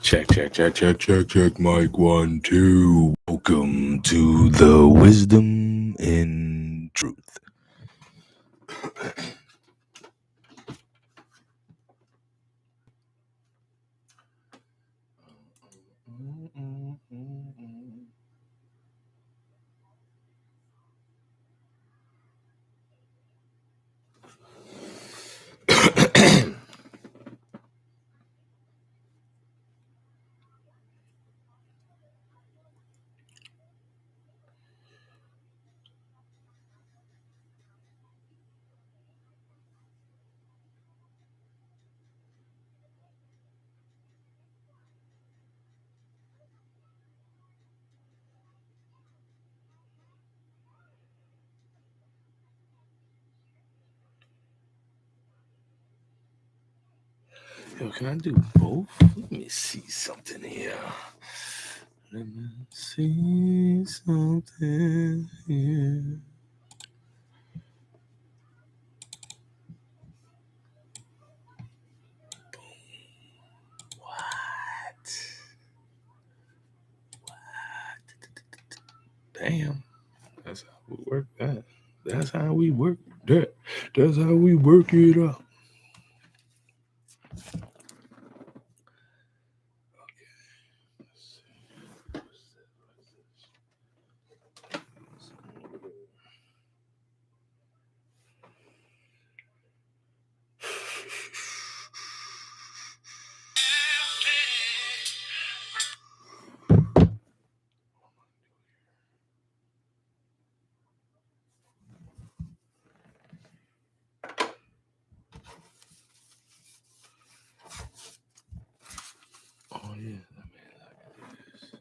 Check, check, check, check, check, check. Mic 1, 2. Welcome to the Wisdom in Truth. Yo, can I do both? Let me see something here. Let me see something here. What? Damn. That's how we work that. That's how we work that. That's how we work it up. Oh yeah, let me look at this.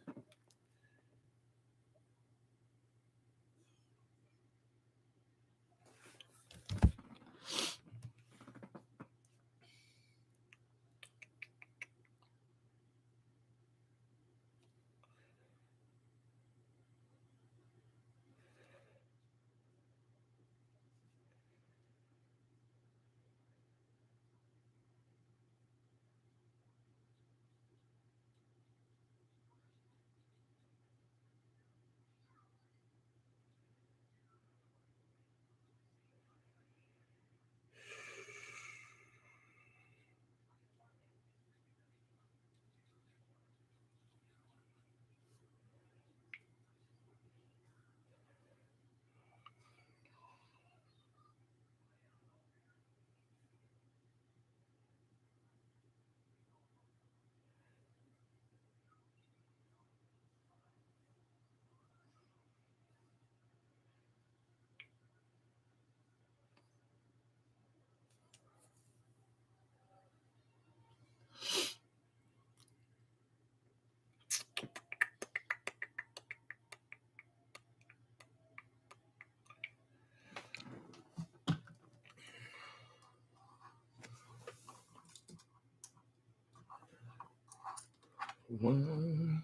One.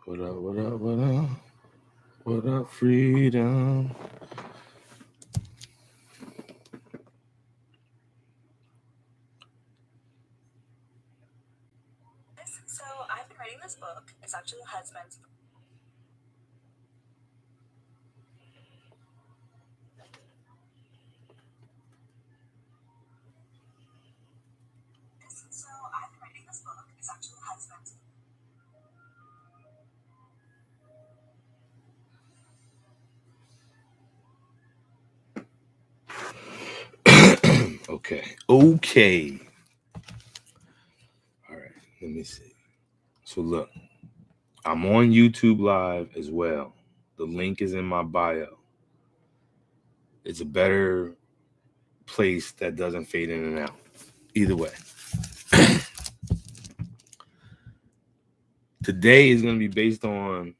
What up, what up, what up? What up, freedom? So I've been writing this book. It's actually the husband's. So I've been writing this book. It's actually the husband's. Okay. All right, let me see. So look, I'm on YouTube Live as well. The link is in my bio. It's a better place that doesn't fade in and out. Either way. Today is going to be based on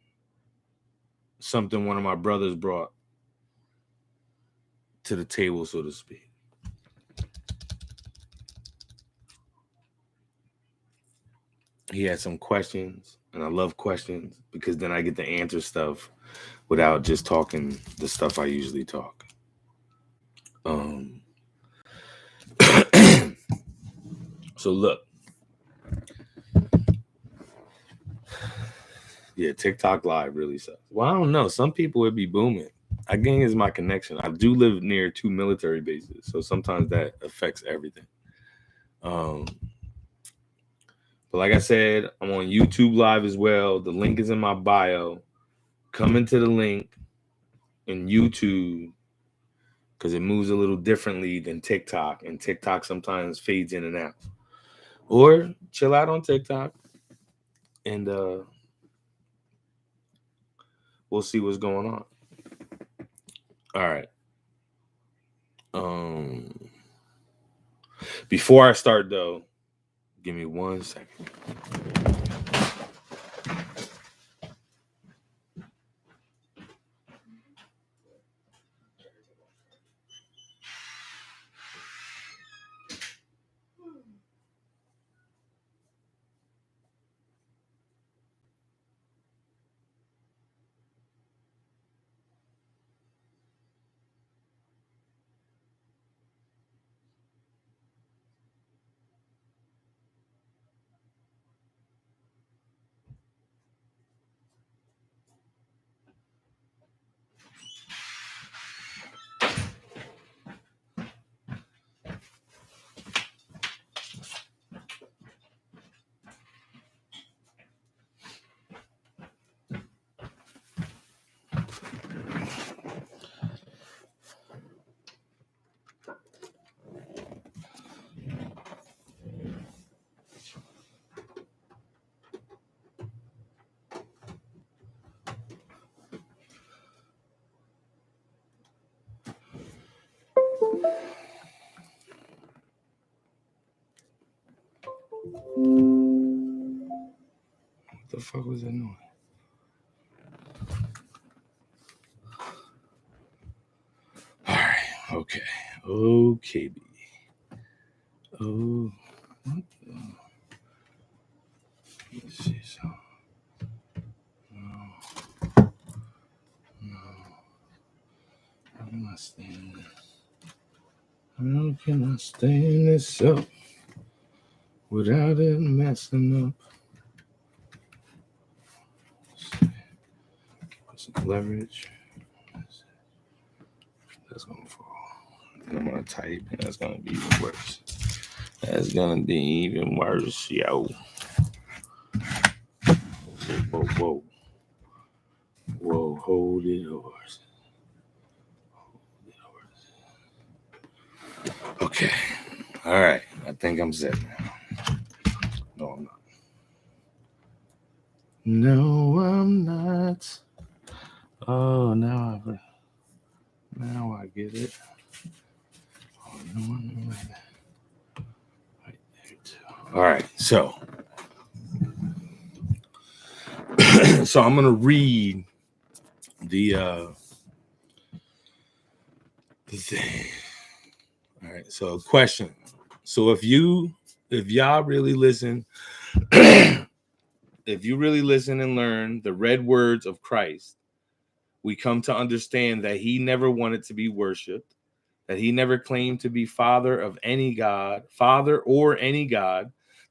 something one of my brothers brought to the table, so to speak. He had some questions And I love questions because then I get to answer stuff without just talking the stuff I usually talk. So look, yeah, TikTok live really sucks. Well, I don't know. Some people would be booming. I think it's my connection. I do live near 2 military bases, so sometimes that affects everything. But like I said, I'm on YouTube live as well. The link is in my bio. Come into the link in YouTube because it moves a little differently than TikTok, and TikTok sometimes fades in and out. Or chill out on TikTok, and we'll see what's going on. All right. Before I start though, give me 1 second. What the fuck was that noise? All right. Okay. Okay, B. Oh, what the? Let's see. So, no. How can I stand this? How can I stand this up without it messing up? Put some leverage. That's gonna fall. And I'm gonna type, and that's gonna be even worse. That's gonna be even worse, yo. Whoa, whoa, whoa! Hold it, horse. Okay. All right. I think I'm set now. No, I'm not. No, I'm not. Oh, now I get it. Oh, no, I'm not. Right there too. All right. So I'm gonna read the thing. All right. So question. So if y'all really listen, if you really listen and learn the red words of Christ, we come to understand that he never wanted to be worshipped, that he never claimed to be father or any god,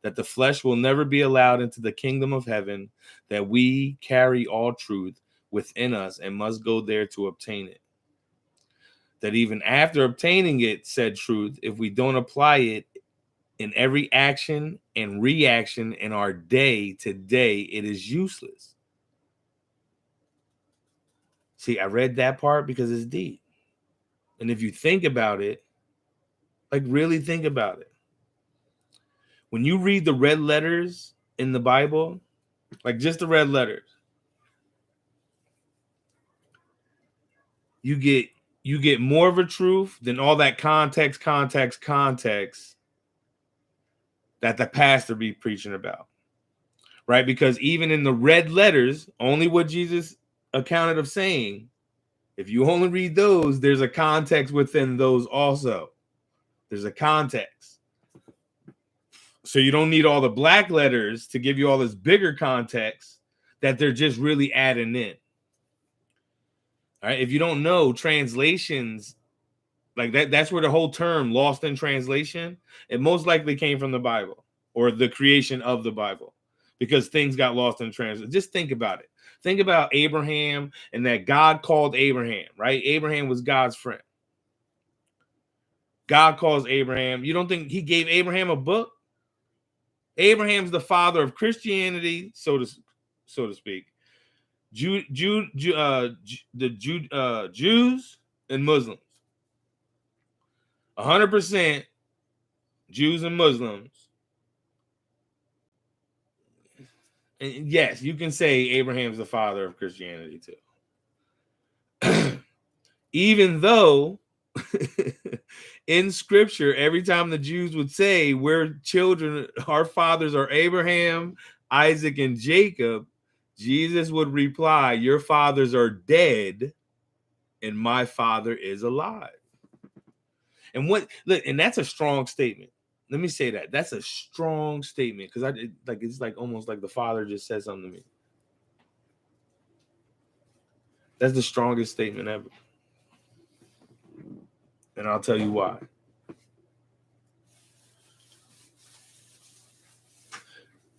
that the flesh will never be allowed into the kingdom of heaven, that we carry all truth within us and must go there to obtain it. That even after obtaining it, said truth, if we don't apply it in every action and reaction in our day to day, it is useless. See, I read that part because it's deep. And if you think about it, like really think about it. When you read the red letters in the Bible, like just the red letters, you get more of a truth than all that context that the pastor be preaching about. Right? Because even in the red letters, only what Jesus accounted of saying, if you only read those, there's a context within those also. There's a context. So you don't need all the black letters to give you all this bigger context that they're just really adding in. All right. If you don't know, translations like that's where the whole term lost in translation, it most likely came from the Bible or the creation of the Bible, because things got lost in translation. Just think about it. Think about Abraham and that God called Abraham, right? Abraham was God's friend. God calls Abraham. You don't think he gave Abraham a book? Abraham's the father of Christianity, so to speak. Jews and Muslims. 100% Jews and Muslims. And yes, you can say Abraham's the father of Christianity too. Even though in scripture, every time the Jews would say, we're children, our fathers are Abraham, Isaac, and Jacob, Jesus would reply, your fathers are dead and my father is alive. And and that's a strong statement. Let me say that. That's a strong statement, because it's like almost like the father just said something to me. That's the strongest statement ever. And I'll tell you why.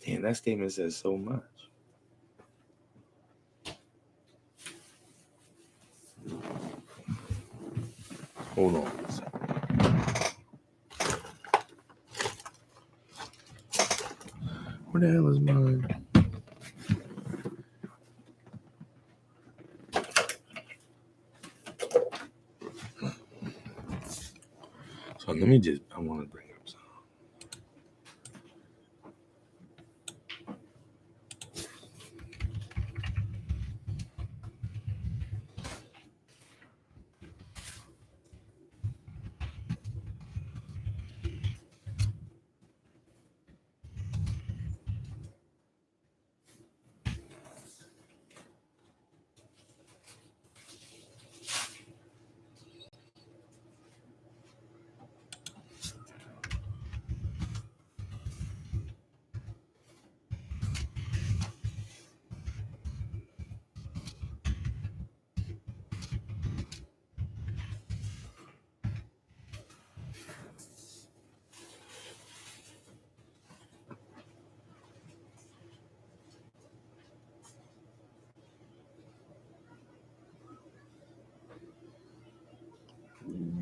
Damn, that statement says so much. Hold on a second. Where the hell is mine? So I want to bring up something.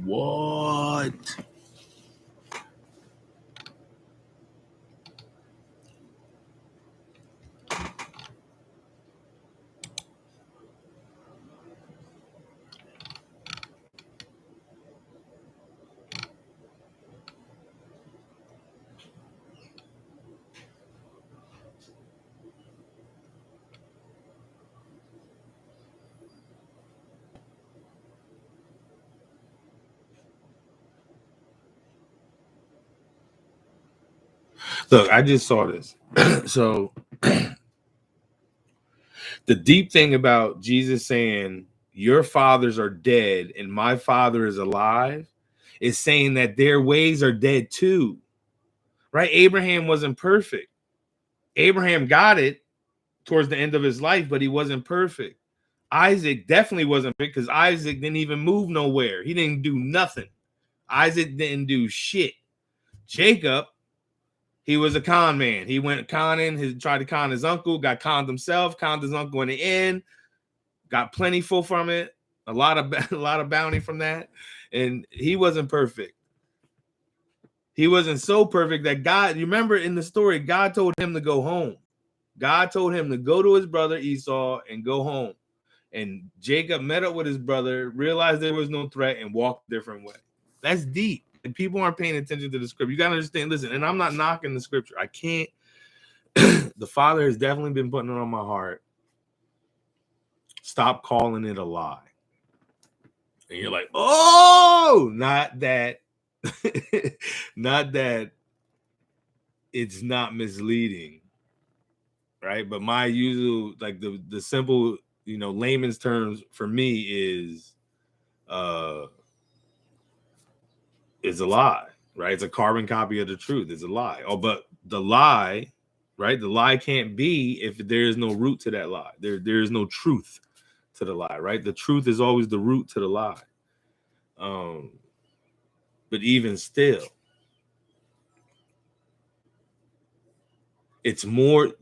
What? Look, I just saw this. So the deep thing about Jesus saying, your fathers are dead and my father is alive, is saying that their ways are dead too. Right? Abraham wasn't perfect. Abraham got it towards the end of his life, but he wasn't perfect. Isaac definitely wasn't perfect, because Isaac didn't even move nowhere. He didn't do nothing. Isaac didn't do shit. Jacob, he was a con man. He went conning, tried to con his uncle, got conned himself, conned his uncle in the end, got plentiful from it, a lot of bounty from that, and he wasn't perfect. He wasn't so perfect that God, you remember in the story, God told him to go home. God told him to go to his brother Esau and go home. And Jacob met up with his brother, realized there was no threat, and walked a different way. That's deep. And people aren't paying attention to the scripture. You got to understand, listen, and I'm not knocking the scripture. I can't. The Father has definitely been putting it on my heart. Stop calling it a lie. And you're like, oh, not that. Not that it's not misleading, right? But my usual, like the simple, layman's terms for me is a lie, right? It's a carbon copy of the truth. It's a lie. Oh, but the lie, right? The lie can't be if there is no root to that lie. There is no truth to the lie, right? The truth is always the root to the lie. But even still, it's more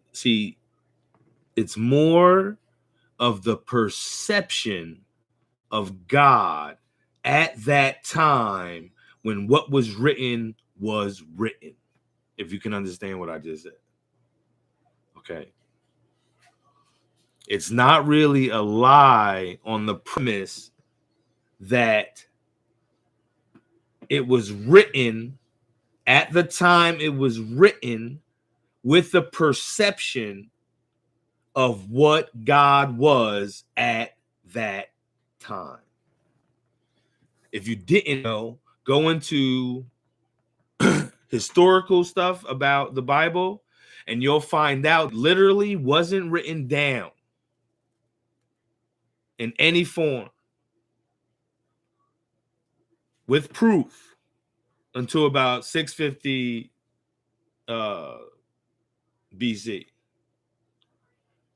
of the perception of God at that time when what was written, if you can understand what I just said. Okay. It's not really a lie on the premise that it was written at the time it was written with the perception of what God was at that time. If you didn't know, go into historical stuff about the Bible and you'll find out literally wasn't written down in any form with proof until about 650 BC.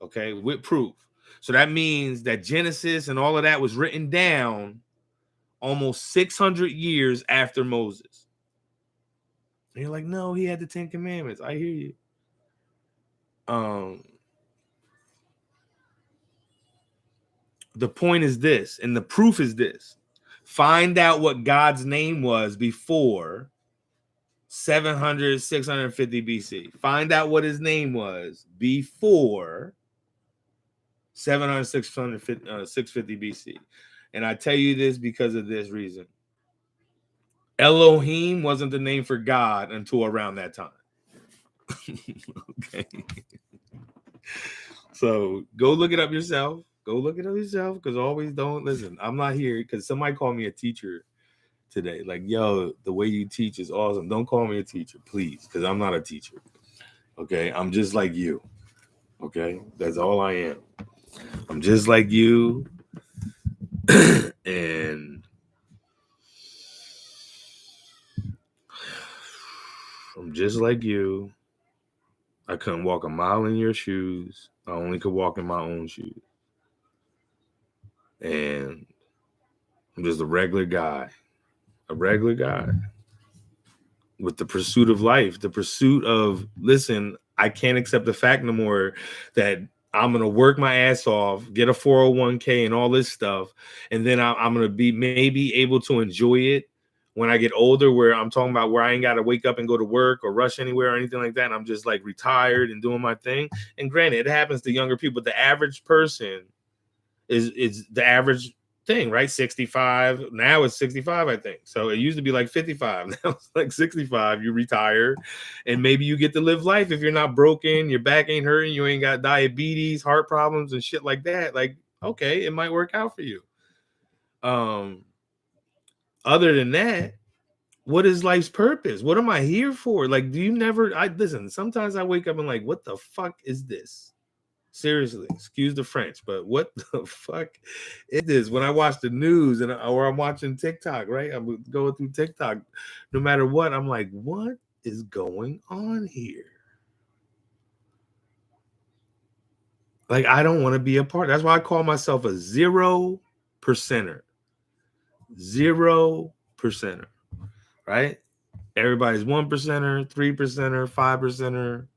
Okay, with proof. So that means that Genesis and all of that was written down almost 600 years after Moses. And you're like, no, he had the 10 Commandments. I hear you. The point is this, and the proof is this. Find out what God's name was before 700, 650 BC. Find out what his name was before 700, 650 BC. And I tell you this because of this reason. Elohim wasn't the name for God until around that time. Okay. So go look it up yourself. Go look it up yourself, because always don't listen. I'm not here because somebody called me a teacher today. Like, yo, the way you teach is awesome. Don't call me a teacher, please, because I'm not a teacher. Okay. I'm just like you. Okay. That's all I am. I'm just like you. And I'm just like you. I couldn't walk a mile in your shoes. I only could walk in my own shoes. And I'm just a regular guy with the pursuit of life, the pursuit of, listen, I can't accept the fact no more that I'm going to work my ass off, get a 401k and all this stuff. And then I'm going to be maybe able to enjoy it when I get older, where I'm talking about where I ain't got to wake up and go to work or rush anywhere or anything like that. And I'm just like retired and doing my thing. And granted, it happens to younger people. The average person is the average thing, right? 65. Now it's 65, I think. So it used to be like 55. Now it's like 65. You retire and maybe you get to live life if you're not broken, your back ain't hurting, you ain't got diabetes, heart problems and shit like that. Like, okay, it might work out for you. Other than that, what is life's purpose? What am I here for? Like, do you never, listen, sometimes I wake up and like, what the fuck is this? Seriously, excuse the French, but what the fuck is this? When I watch the news or I'm watching TikTok, right? I'm going through TikTok. No matter what, I'm like, what is going on here? Like, I don't want to be a part. That's why I call myself a 0%. 0%, right? Everybody's 1%er, 3%er, 5%er.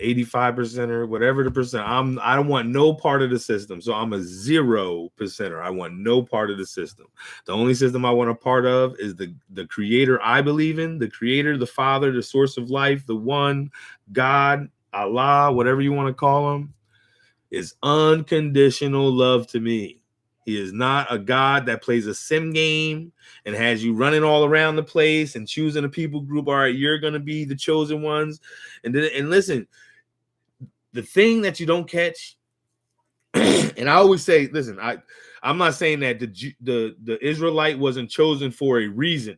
85%er, whatever the percent. I don't want no part of the system. So I'm a 0%er. I want no part of the system. The only system I want a part of is the creator I believe in, the creator, the father, the source of life, the one, God, Allah, whatever you want to call him, is unconditional love to me. He is not a God that plays a sim game and has you running all around the place and choosing a people group. All right, you're going to be the chosen ones. And listen, the thing that you don't catch, and I always say, listen, I'm not saying that the Israelite wasn't chosen for a reason,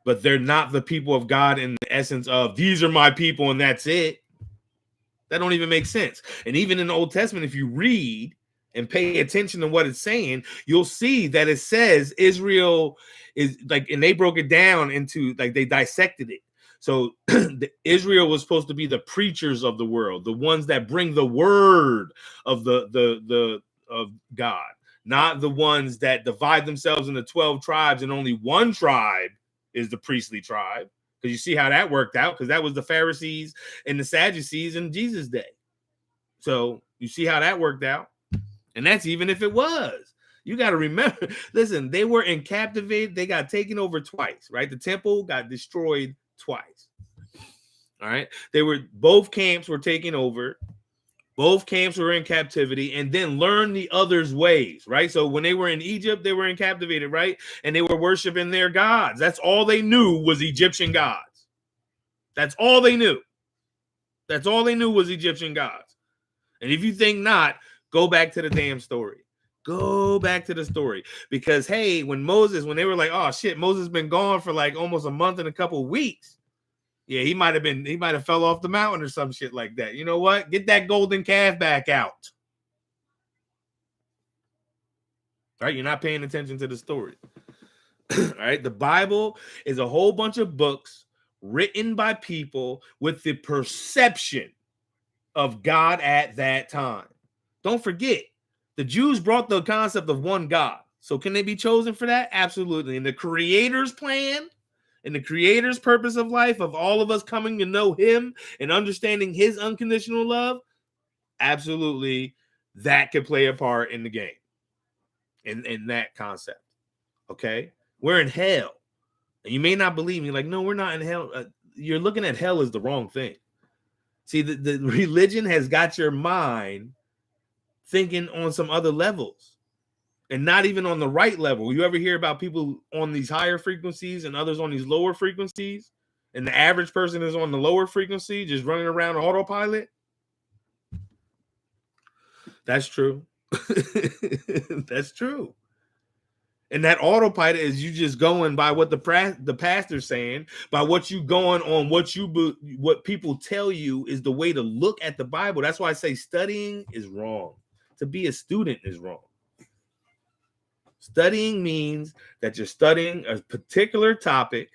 but they're not the people of God in the essence of these are my people and that's it. That don't even make sense. And even in the Old Testament, if you read and pay attention to what it's saying, you'll see that it says Israel is like, and they broke it down into like, they dissected it. So Israel was supposed to be the preachers of the world, the ones that bring the word of the of God, not the ones that divide themselves into 12 tribes and only one tribe is the priestly tribe. Because you see how that worked out, because that was the Pharisees and the Sadducees in Jesus' day. So you see how that worked out. And that's even if it was. You got to remember, listen, they were in captivity. They got taken over twice, right? The temple got destroyed twice. All right. Both camps were taken over. Both camps were in captivity, and then learned the other's ways, right? So when they were in Egypt, they were in captivated, right? And they were worshiping their gods. That's all they knew was Egyptian gods. That's all they knew. That's all they knew was Egyptian gods. And if you think not, go back to the damn story. Go back to the story. Because, hey, when they were like, oh, shit, Moses been gone for like almost a month and a couple of weeks. Yeah, he might have fell off the mountain or some shit like that. You know what? Get that golden calf back out. All right, you're not paying attention to the story. All right, the Bible is a whole bunch of books written by people with the perception of God at that time. Don't forget, the Jews brought the concept of one God. So can they be chosen for that? Absolutely. And the Creator's plan and the Creator's purpose of life, of all of us coming to know Him and understanding His unconditional love, absolutely, that could play a part in the game, in that concept. Okay? We're in hell. And you may not believe me, like, no, we're not in hell. You're looking at hell as the wrong thing. See, the religion has got your mind thinking on some other levels and not even on the right level. You ever hear about people on these higher frequencies and others on these lower frequencies? And the average person is on the lower frequency, just running around autopilot? That's true. That's true. And that autopilot is you just going by what the pastor's saying, by what you going on, what people tell you is the way to look at the Bible. That's why I say studying is wrong. To be a student is wrong. Studying means that you're studying a particular topic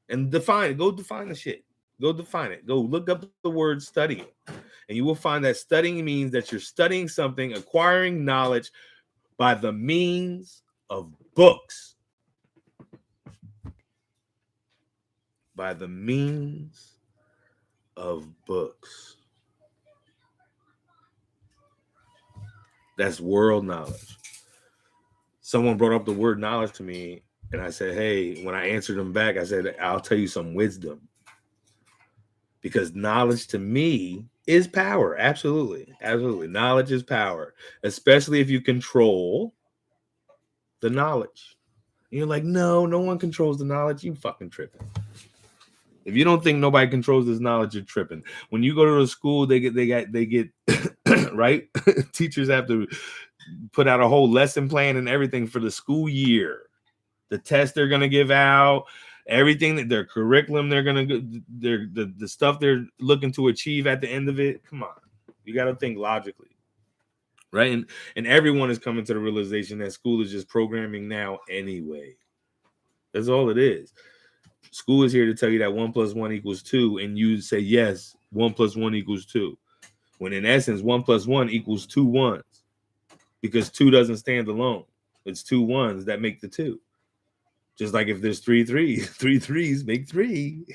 and define it. Go define the shit. Go define it. Go look up the word studying. And you will find that studying means that you're studying something, acquiring knowledge by the means of books. By the means of books. That's world knowledge. Someone brought up the word knowledge to me, and I said, hey, when I answered them back, I said, I'll tell you some wisdom. Because knowledge to me is power. Absolutely. Absolutely. Knowledge is power, especially if you control the knowledge. And you're like, no one controls the knowledge. You fucking tripping. If you don't think nobody controls this knowledge, you're tripping. When you go to the school, they get right. Teachers have to put out a whole lesson plan and everything for the school year. The test they're gonna give out, everything that their curriculum the stuff they're looking to achieve at the end of it. Come on, you got to think logically, right? And everyone is coming to the realization that school is just programming now anyway. That's all it is. School is here to tell you that 1 + 1 = 2, and you say yes, 1 + 1 = 2. When in essence, 1 + 1 = 2 ones, because 2 doesn't stand alone. It's 2 ones that make the 2. Just like if there's 3 threes, 3 threes make 3.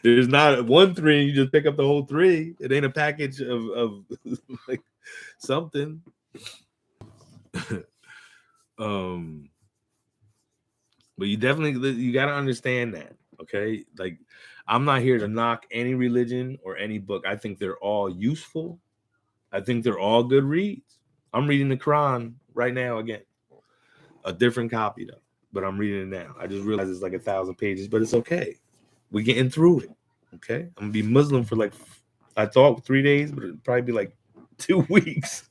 There's not 1 3, you just pick up the whole 3. It ain't a package of like something. But you got to understand that, okay? Like, I'm not here to knock any religion or any book. I think they're all useful. I think they're all good reads. I'm reading the Quran right now again. A different copy though, but I'm reading it now. I just realized it's like 1,000 pages, but it's okay. We're getting through it. Okay, I'm gonna be Muslim for like, I thought 3 days, but it'd probably be like 2 weeks.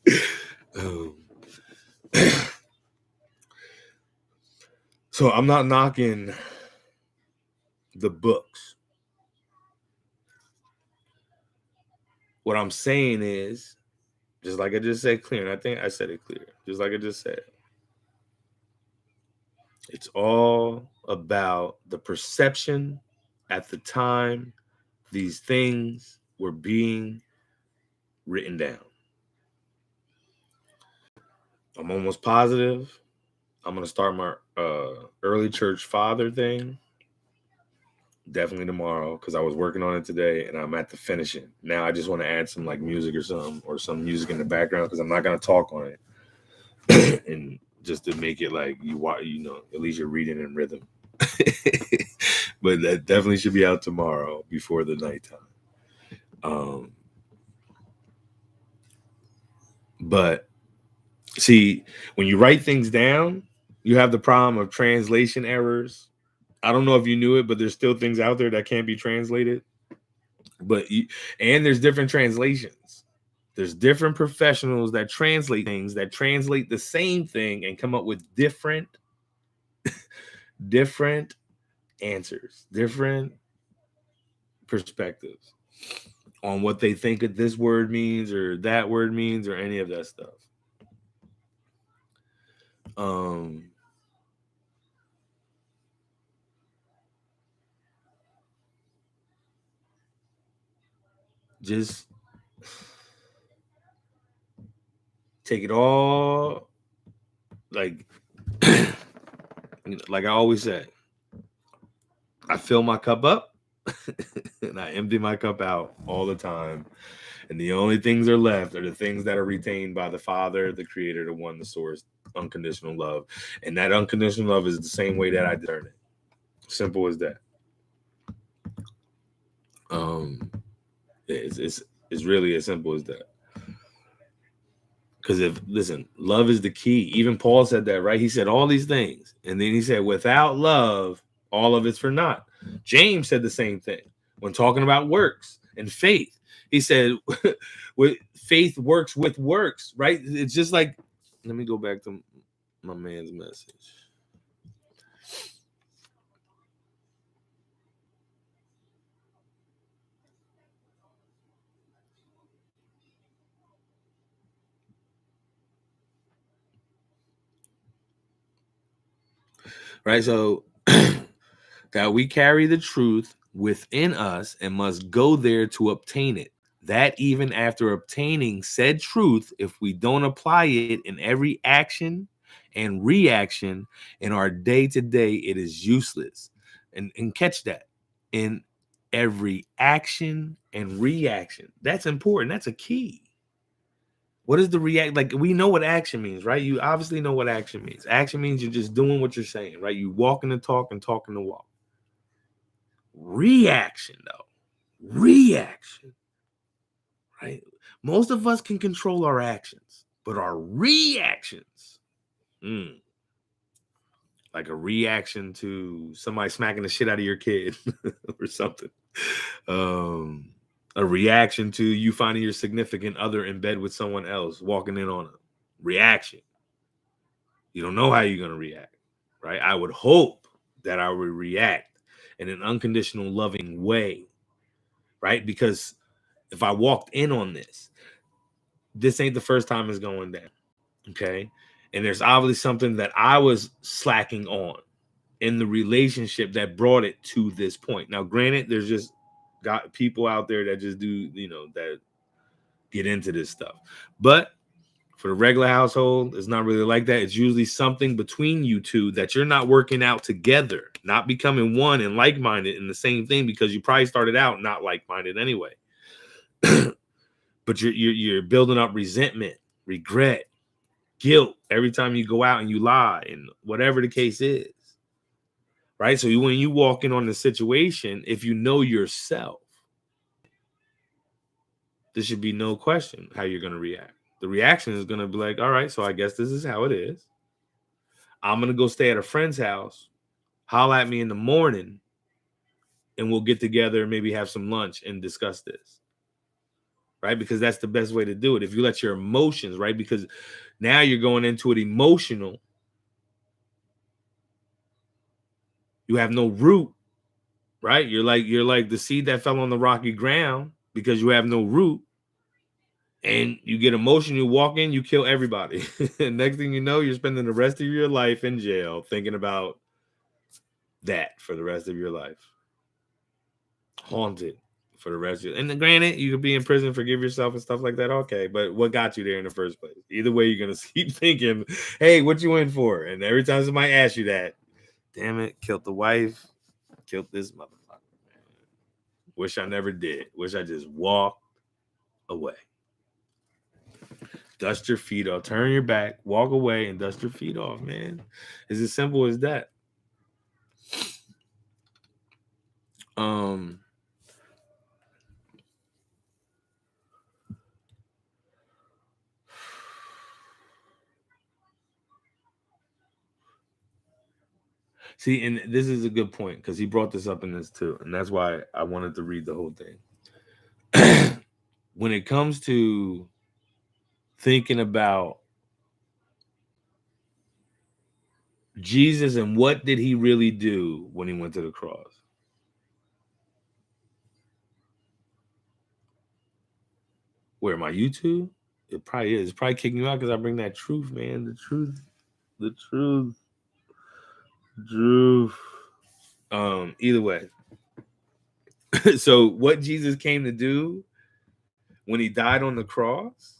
So I'm not knocking the books. What I'm saying is, just like I just said clear, and I think I said it clear, just like I just said, it's all about the perception at the time these things were being written down. I'm almost positive I'm going to start my early church father thing definitely tomorrow because I was working on it today and I'm at the finishing. Now I just want to add some like music or some music in the background because I'm not going to talk on it and just to make it like at least you're reading in rhythm. But that definitely should be out tomorrow before the nighttime. But see, when you write things down, you have the problem of translation errors. I don't know if you knew it, but there's still things out there that can't be translated. And there's different translations. There's different professionals that translate things that translate the same thing and come up with different answers, different perspectives on what they think that this word means or that word means or any of that stuff. Just take it all like I always say, I fill my cup up and I empty my cup out all the time. And the only things are left are the things that are retained by the Father, the Creator, the One, the Source, unconditional love. And that unconditional love is the same way that I discern it. Simple as that. It's really as simple as that. Because love is the key. Even Paul said that, right? He said all these things. And then he said, without love, all of it's for naught. James said the same thing when talking about works and faith. He said, with faith works with works, right? It's just like, let me go back to my man's message. Right? So that we carry the truth within us and must go there to obtain it. That even after obtaining said truth, if we don't apply it in every action and reaction in our day to day, it is useless. And catch that, in every action and reaction. That's important. That's a key. What is the react? Like, we know what action means, right? You obviously know what action means. Action means you're just doing what you're saying, right? You walking the talk and talking the walk. Reaction, though. Reaction. Right? Most of us can control our actions, but our reactions, like a reaction to somebody smacking the shit out of your kid or something. A reaction to you finding your significant other in bed with someone else, walking in on them. Reaction. You don't know how you're going to react, right? I would hope that I would react in an unconditional, loving way, right? Because if I walked in on this ain't the first time it's going down, okay? And there's obviously something that I was slacking on in the relationship that brought it to this point. Now, granted, there's just got people out there that just do, that get into this stuff. But for the regular household, it's not really like that. It's usually something between you two that you're not working out together, not becoming one and like-minded in the same thing, because you probably started out not like-minded anyway. But you're building up resentment, regret, guilt every time you go out and you lie, and whatever the case is, right? So when you walk in on the situation, if you know yourself, there should be no question how you're going to react. The reaction is going to be like, all right, so I guess this is how it is. I'm going to go stay at a friend's house, holler at me in the morning, and we'll get together and maybe have some lunch and discuss this. Right? Because that's the best way to do it. If you let your emotions, right? Because now you're going into it emotional. You have no root, right? You're like the seed that fell on the rocky ground because you have no root. And you get emotional, you walk in, you kill everybody. Next thing you know, you're spending the rest of your life in jail thinking about that for the rest of your life. haunted for the rest of it. And granted, you could be in prison, forgive yourself and stuff like that. Okay, but what got you there in the first place? Either way, you're gonna keep thinking, "Hey, what you in for?" And every time somebody asks you that, damn it, killed the wife, killed this motherfucker. Wish I never did. Wish I just walked away. Dust your feet off. Turn your back, walk away, and dust your feet off, man. It's as simple as that. Um, See, and this is a good point because he brought this up in this too, and that's why I wanted to read the whole thing. When it comes to thinking about Jesus and what did he really do when he went to the cross? Where my YouTube? It probably is. It's probably kicking you out because I bring that truth, man. The truth, the truth, truth. Either way. So what Jesus came to do when he died on the cross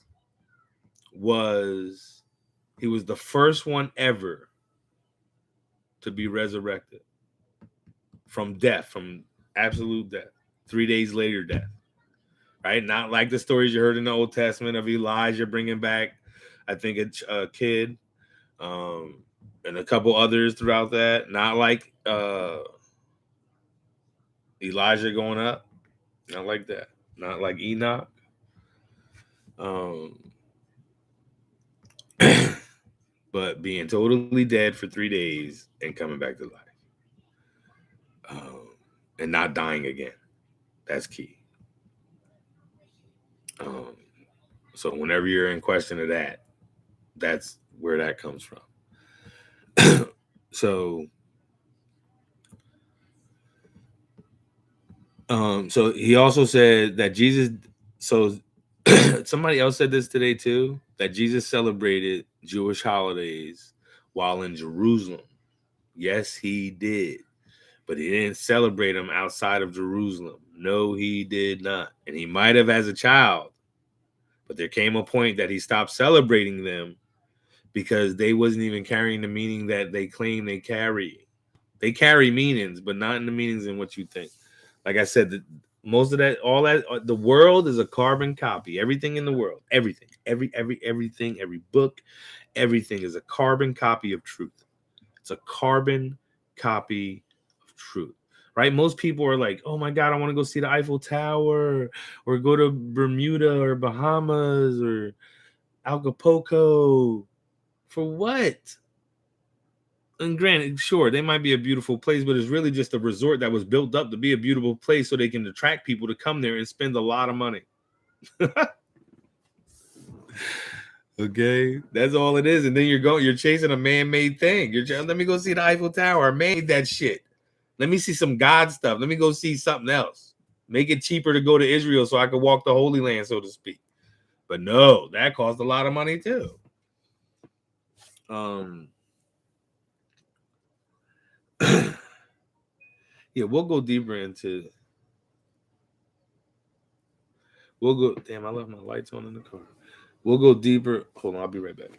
was he was the first one ever to be resurrected from death, from absolute death. 3 days later, death. Right? Not like the stories you heard in the Old Testament of Elijah bringing back, I think, a kid, and a couple others throughout that. Not like Elijah going up. Not like that. Not like Enoch. Um, but being totally dead for 3 days and coming back to life. And not dying again. That's key. Um, so whenever you're in question of that, that's where that comes from. So, so he also said that Jesus. So somebody else said this today too. That Jesus celebrated Jewish holidays while in Jerusalem. Yes, he did, but he didn't celebrate them outside of Jerusalem. No, he did not, and he might have as a child. But there came a point that he stopped celebrating them because they wasn't even carrying the meaning that they claim they carry. They carry meanings, but not in the meanings in what you think. Like I said, most of that, all that, the world is a carbon copy. Everything in the world, everything, everything, every book, everything is a carbon copy of truth. It's a carbon copy of truth. Right? Most people are like, oh my God, I want to go see the Eiffel Tower or go to Bermuda or Bahamas or Acapulco. For what? And granted, sure, they might be a beautiful place, but it's really just a resort that was built up to be a beautiful place so they can attract people to come there and spend a lot of money. Okay, that's all it is. And then you're chasing a man-made thing. Let me go see the Eiffel Tower. I made that shit. Let me see some God stuff. Let me go see something else. Make it cheaper to go to Israel so I could walk the Holy Land, so to speak. But no, that costs a lot of money too. Yeah, we'll go deeper into. We'll go. Damn, I left my lights on in the car. We'll go deeper. Hold on, I'll be right back.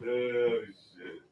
Oh shit.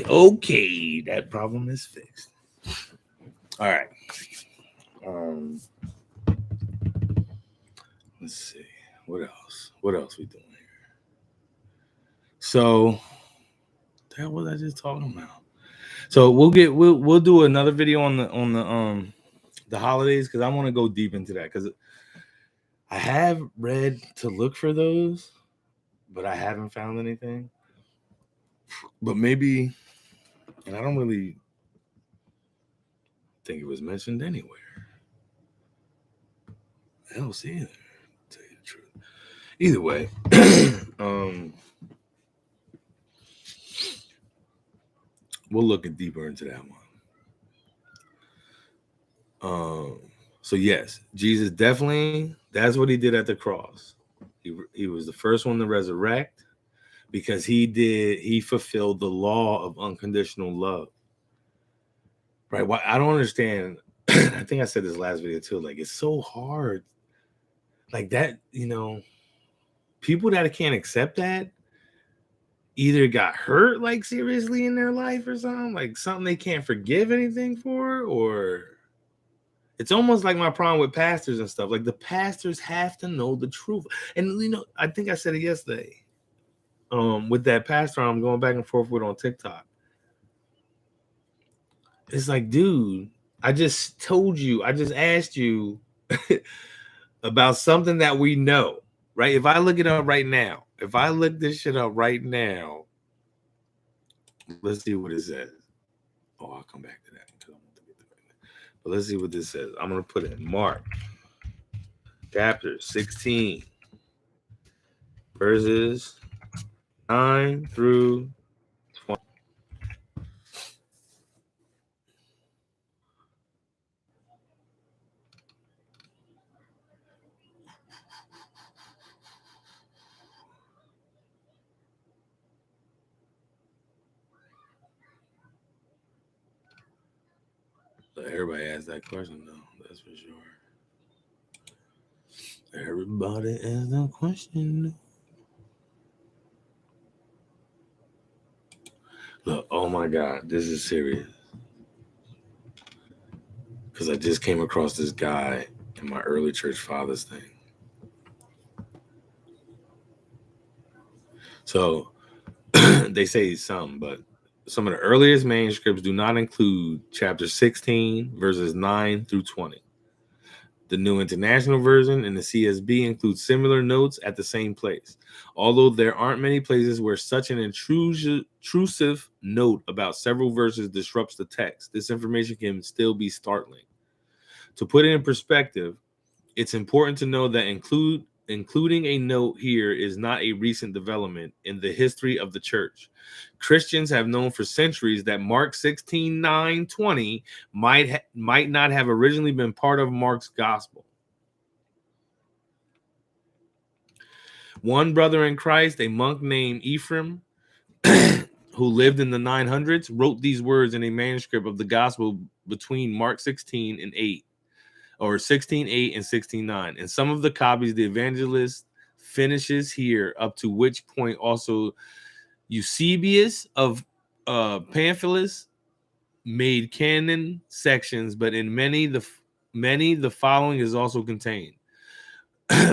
Okay. That problem is fixed. All right. Um, let's see. What else? What else we doing here? So The hell was I just talking about? So we'll do another video on the holidays, because I want to go deep into that, because I have read to look for those, but I haven't found anything. But maybe, and I don't really think it was mentioned anywhere else either. To tell you the truth. Either way, we'll look deeper into that one. So yes, Jesus definitely, that's what he did at the cross. He was the first one to resurrect, because he fulfilled the law of unconditional love. Right? Why I don't understand. I think I said this last video too. Like, it's so hard. Like that, people that can't accept that either got hurt like seriously in their life or something, like something they can't forgive anything for, or it's almost like my problem with pastors and stuff. Like, the pastors have to know the truth. And I think I said it yesterday. With that pastor I'm going back and forth with on TikTok. It's like, dude, I just asked you about something that we know, right? If I look it up right now, if I look this shit up right now, let's see what it says. Oh, I'll come back to that because I want to get to that. But let's see what this says. I'm gonna put it in Mark chapter 16, verses 9 through 20. Everybody asked that question though. That's for sure. Everybody asked that question. Look, oh my God, this is serious. Because I just came across this guy in my early church fathers thing. So they say some, but some of the earliest manuscripts do not include chapter 16, verses 9 through 20. The New International Version and the CSB include similar notes at the same place, although there aren't many places where such an intrusive note about several verses disrupts the text. This information can still be startling. To put it in perspective, it's important to know that including a note here is not a recent development in the history of the church. Christians have known for centuries that Mark 16, 9, 20 might not have originally been part of Mark's gospel. One brother in Christ, a monk named Ephraim, who lived in the 900s, wrote these words in a manuscript of the gospel between Mark 16 and 8. Or 16:8 and 16:9. In some of the copies, the evangelist finishes here, up to which point also Eusebius of Pamphilus made canon sections, but in many the following is also contained.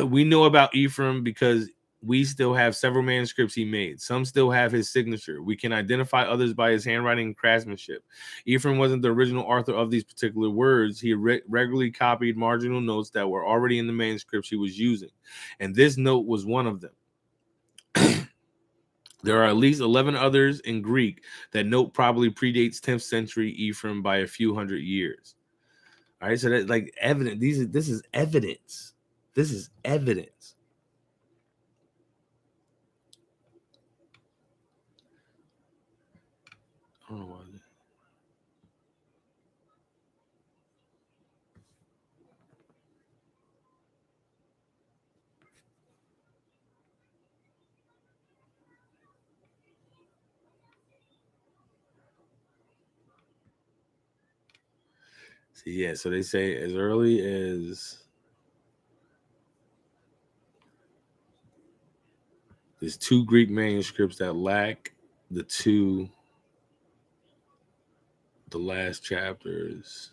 We know about Ephraim because we still have several manuscripts he made. Some still have his signature. We can identify others by his handwriting and craftsmanship. Ephraim wasn't the original author of these particular words. He regularly copied marginal notes that were already in the manuscripts he was using, and this note was one of them. There are at least 11 others in Greek. That note probably predates 10th century Ephraim by a few hundred years. All right, so that's like evidence. This is evidence. This is evidence. I don't know why. See, yeah, so they say as early as there's 2 Greek manuscripts that lack the last chapters.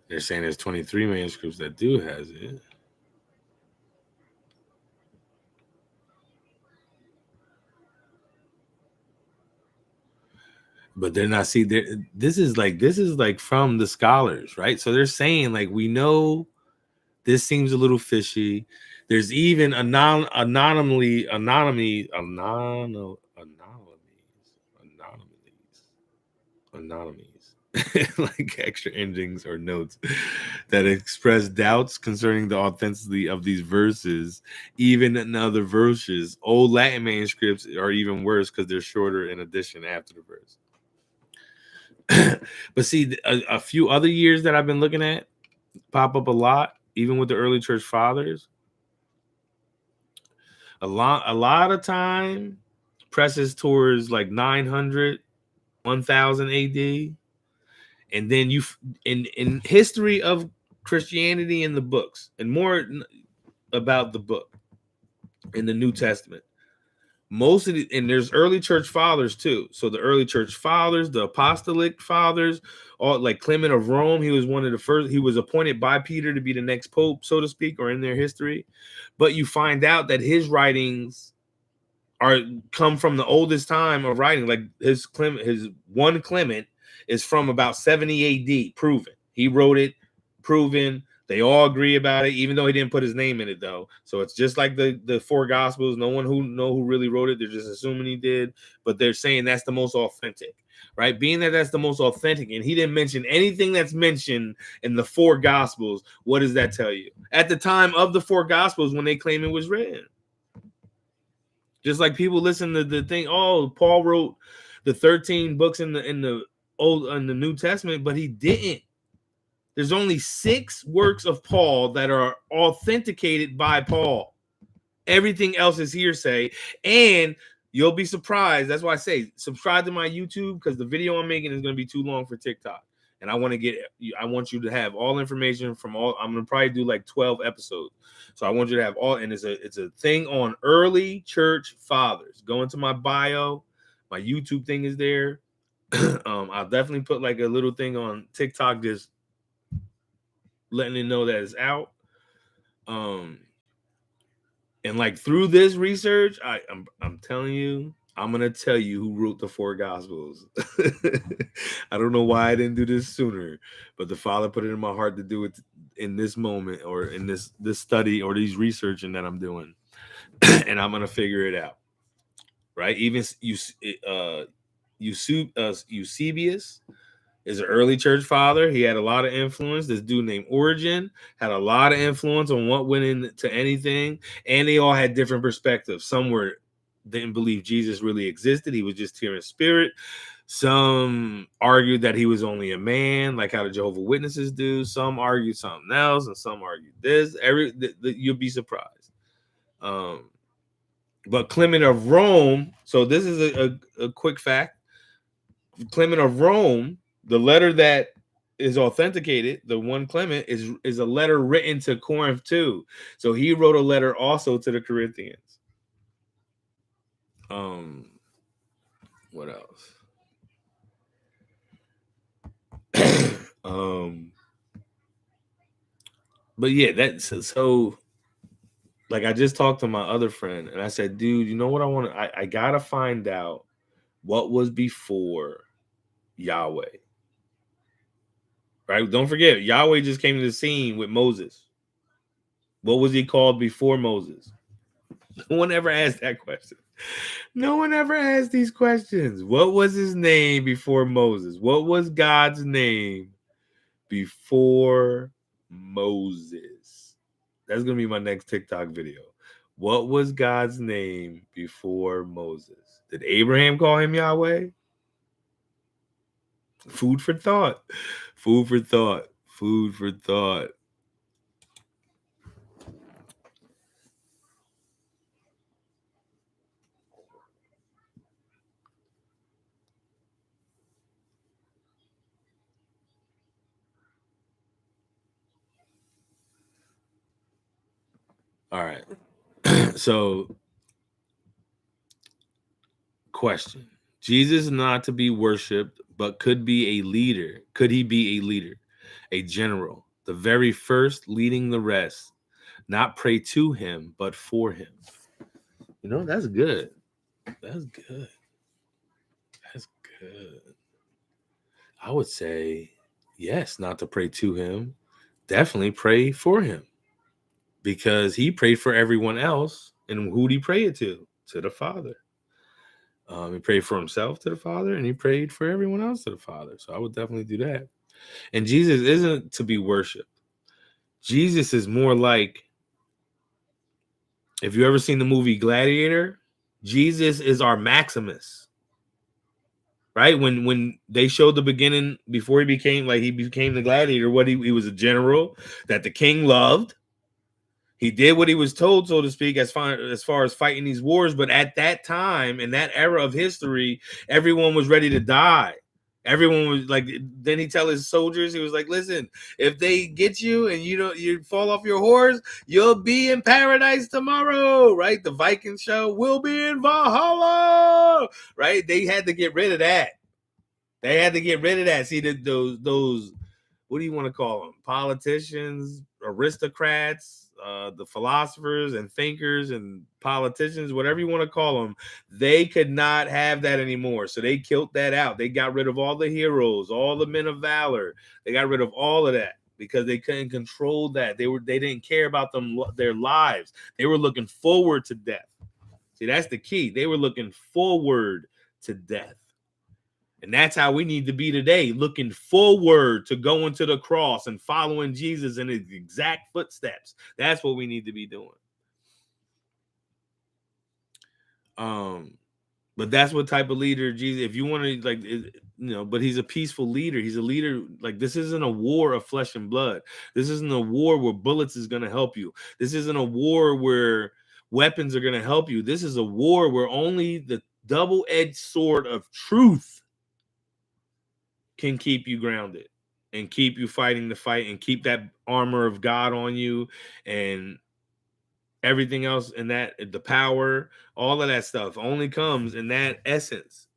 They're saying there's 23 manuscripts that do has it. But they're not, see, this is like from the scholars, right? So they're saying like, we know this seems a little fishy. There's even anomalies, like extra endings or notes that express doubts concerning the authenticity of these verses, even in other verses. Old Latin manuscripts are even worse because they're shorter in addition after the verse. But see, a few other years that I've been looking at pop up a lot, even with the early church fathers. A lot of time presses towards like 900, 1000 AD. And then in history of Christianity in the books, and more about the book in the New Testament, most of the, and there's early church fathers too. So the early church fathers, the apostolic fathers, all like Clement of Rome, he was one of the first. He was appointed by Peter to be the next pope, so to speak, or in their history. But you find out that his writings are come from the oldest time of writing. Like his one Clement is from about 70 AD, proven. He wrote it, proven. They all agree about it, even though he didn't put his name in it, though. So it's just like the four gospels. No one who really wrote it. They're just assuming he did, but they're saying that's the most authentic, right? Being that that's the most authentic, and he didn't mention anything that's mentioned in the four gospels. What does that tell you? At the time of the four gospels, when they claim it was written. Just like people listen to the thing, oh, Paul wrote the 13 books in the New Testament, but he didn't. There's only 6 works of Paul that are authenticated by Paul. Everything else is hearsay, and you'll be surprised. That's why I say subscribe to my YouTube, because the video I'm making is going to be too long for TikTok. And I want you to have all information from all. I'm going to probably do like 12 episodes. So I want you to have all, and it's a thing on early church fathers. Go into my bio. My YouTube thing is there. I'll definitely put like a little thing on TikTok, just letting it know that it's out. And like through this research, I'm telling you, I'm gonna tell you who wrote the four gospels. I don't know why I didn't do this sooner, but the Father put it in my heart to do it in this moment, or in this study, or these researching that I'm doing, and I'm gonna figure it out. Right? Even Eusebius is an early church father. He had a lot of influence. This dude named Origen had a lot of influence on what went into anything, and they all had different perspectives. Some didn't believe Jesus really existed. He was just here in spirit. Some argued that he was only a man, like how the Jehovah's Witnesses do. Some argued something else, and some argued this. You'll be surprised. But Clement of Rome. So this is a quick fact. Clement of Rome, the letter that is authenticated, the one Clement, is a letter written to Corinth too. So he wrote a letter also to the Corinthians. What else? But yeah, that's so. Like I just talked to my other friend, and I said, "Dude, you know what I want? I gotta find out what was before Yahweh." Right? Don't forget, Yahweh just came to the scene with Moses. What was he called before Moses? No one ever asked that question. No one ever asked these questions. What was his name before Moses? What was God's name before Moses? That's going to be my next TikTok video. What was God's name before Moses? Did Abraham call him Yahweh? Food for thought. Food for thought. Food for thought. All right. So, question. Jesus is not to be worshipped, but could be a leader. Could he be a leader? A general, the very first leading the rest, not pray to him, but for him. You know, that's good. That's good. That's good. I would say yes, not to pray to him. Definitely pray for him, because he prayed for everyone else. And who did he pray it to? To the Father. He prayed for himself to the Father, and he prayed for everyone else to the Father. So I would definitely do that. And Jesus isn't to be worshipped. Jesus is more like, if you ever seen the movie Gladiator, Jesus is our Maximus. Right? When they showed the beginning, before he became the gladiator, what he was a general that the king loved. He did what he was told, so to speak, as far as fighting these wars. But at that time, in that era of history, everyone was ready to die. Everyone was like, then he tell his soldiers, he was like, listen, if they get you and you fall off your horse, you'll be in paradise tomorrow, right? The Viking show will be in Valhalla, right? They had to get rid of that. See, those what do you want to call them? Politicians, aristocrats, the philosophers and thinkers and politicians, whatever you want to call them, they could not have that anymore. So they killed that out. They got rid of all the heroes, all the men of valor. They got rid of all of that because they couldn't control that. They didn't care about their lives. They were looking forward to death. See, that's the key. They were looking forward to death. And that's how we need to be today, looking forward to going to the cross and following Jesus in his exact footsteps. That's what we need to be doing. But that's what type of leader Jesus, if you want to, but he's a peaceful leader. He's a leader. Like, this isn't a war of flesh and blood. This isn't a war where bullets is going to help you. This isn't a war where weapons are going to help you. This is a war where only the double-edged sword of truth can keep you grounded and keep you fighting the fight and keep that armor of God on you and everything else. And that the power, all of that stuff only comes in that essence.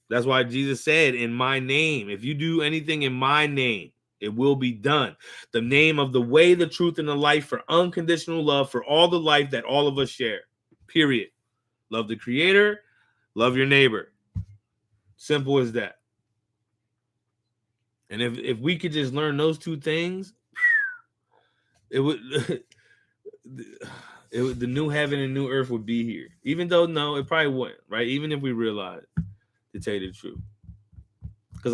That's why Jesus said, in my name, if you do anything in my name, it will be done. The name of the way, the truth, and the life, for unconditional love for all the life that all of us share. Period. Love the Creator, love your neighbor. Simple as that. And if we could just learn those two things, it would the new heaven and new earth would be here. Even though, no, it probably wouldn't, right? Even if we realize, to tell you the truth. Because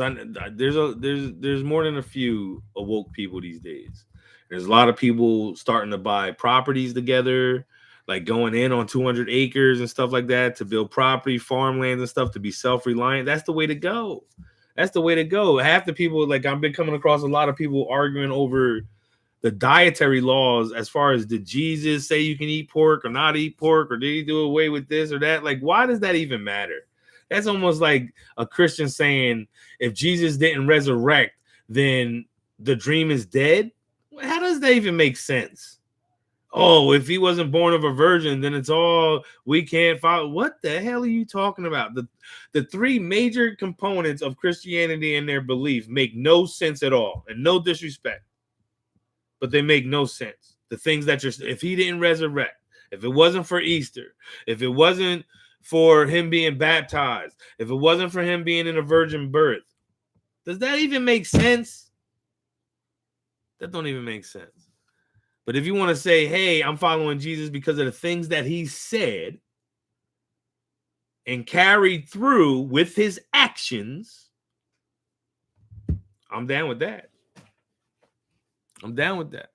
there's more than a few awoke people these days. There's a lot of people starting to buy properties together, like going in on 200 acres and stuff like that to build property, farmland and stuff, to be self-reliant. That's the way to go. That's the way to go. Half the people, like, I've been coming across a lot of people arguing over the dietary laws as far as, did Jesus say you can eat pork or not eat pork, or did he do away with this or that? Like, why does that even matter? That's almost like a Christian saying, if Jesus didn't resurrect, then the dream is dead. How does that even make sense? Oh, if he wasn't born of a virgin, then it's all, we can't follow. What the hell are you talking about? The three major components of Christianity and their belief make no sense at all, and no disrespect, but they make no sense. The things that if he didn't resurrect, if it wasn't for Easter, if it wasn't for him being baptized, if it wasn't for him being in a virgin birth, does that even make sense? That don't even make sense. But if you want to say, hey, I'm following Jesus because of the things that he said and carried through with his actions, I'm down with that. I'm down with that,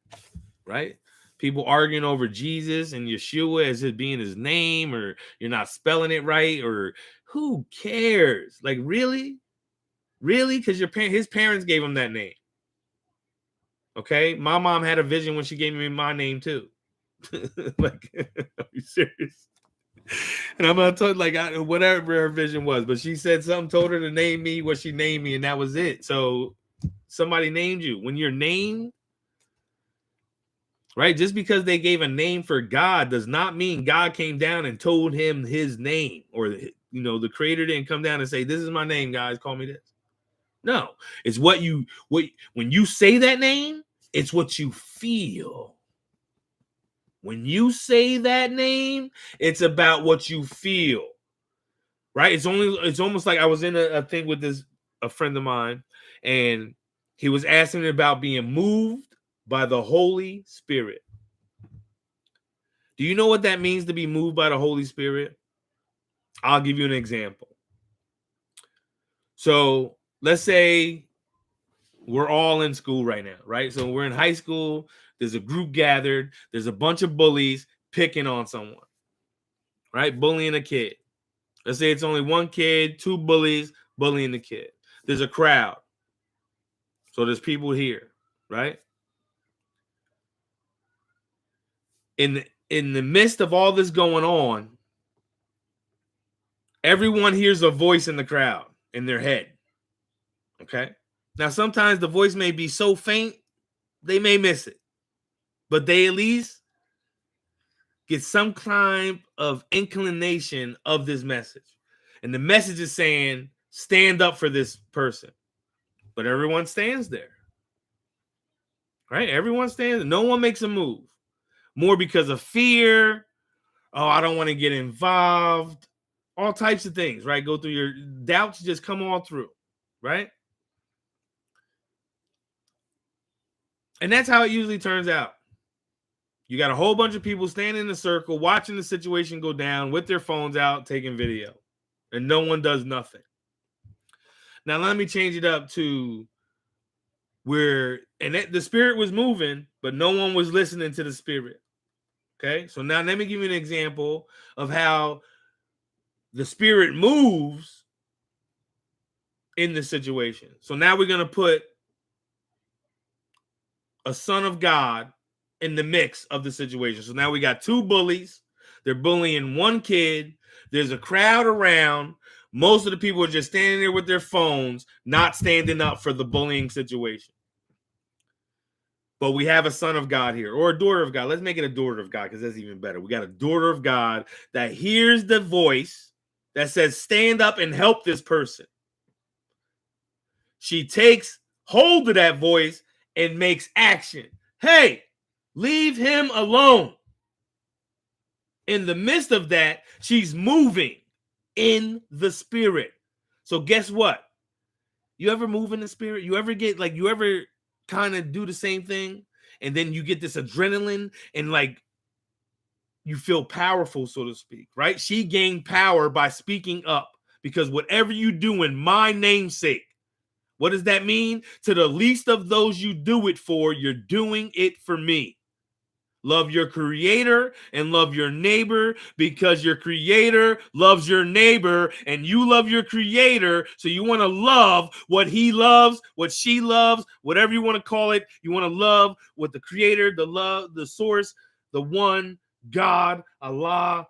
right? People arguing over Jesus and Yeshua as it being his name, or you're not spelling it right, or who cares? Like, really? Really? Because his parents gave him that name. Okay? My mom had a vision when she gave me my name too. Like, are you serious? And I'm gonna tell, like, whatever her vision was, but she said something, told her to name me what she named me, and that was it. So somebody named you. When you're named, right? Just because they gave a name for God does not mean God came down and told him his name, or the Creator didn't come down and say, "This is my name, guys. Call me this." No, it's when you say that name, it's what you feel. When you say that name, it's about what you feel, right? It's almost like I was in a thing with this a friend of mine, and he was asking about being moved by the Holy Spirit. Do you know what that means to be moved by the Holy Spirit? I'll give you an example. So let's say we're all in school right now, right? So we're in high school. There's a group gathered. There's a bunch of bullies picking on someone, right? Bullying a kid. Let's say it's only one kid, two bullies bullying the kid. There's a crowd. So there's people here, right? In the midst of all this going on, everyone hears a voice in the crowd in their head. Okay? Now, sometimes the voice may be so faint, they may miss it. But they at least get some kind of inclination of this message. And the message is saying, stand up for this person. But everyone stands there. Right? Everyone stands. No one makes a move. More because of fear. Oh, I don't want to get involved. All types of things, right? Go through your doubts, just come all through, right? And that's how it usually turns out. You got a whole bunch of people standing in a circle, watching the situation go down with their phones out, taking video. And no one does nothing. Now, let me change it up to where, and the spirit was moving, but no one was listening to the spirit. Okay? So now let me give you an example of how the spirit moves in the situation. So now we're going to put a son of God in the mix of the situation. So now we got two bullies. They're bullying one kid. There's a crowd around. Most of the people are just standing there with their phones, not standing up for the bullying situation. But we have a son of God here, or a daughter of God. Let's make it a daughter of God, because that's even better. We got a daughter of God that hears the voice that says, stand up and help this person. She takes hold of that voice and makes action. Hey, leave him alone. In the midst of that, she's moving in the spirit. So guess what? You ever move in the spirit? You ever get you ever kind of do the same thing? And then you get this adrenaline and you feel powerful, so to speak, right? She gained power by speaking up, because whatever you do in my namesake, what does that mean? To the least of those you do it for, you're doing it for me. Love your creator and love your neighbor, because your creator loves your neighbor and you love your creator. So you want to love what he loves, what she loves, whatever you want to call it. You want to love what the creator, the love, the source, the one, God, Allah,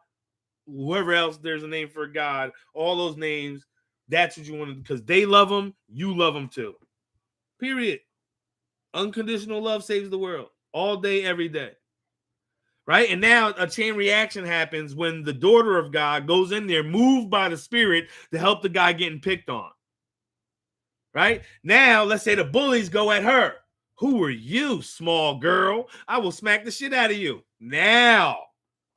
whoever else there's a name for God, all those names. That's what you want to, because they love them, you love them too. Period. Unconditional love saves the world all day, every day. Right? And now a chain reaction happens when the daughter of God goes in there, moved by the spirit, to help the guy getting picked on. Right? Now, let's say the bullies go at her. Who are you, small girl? I will smack the shit out of you. Now,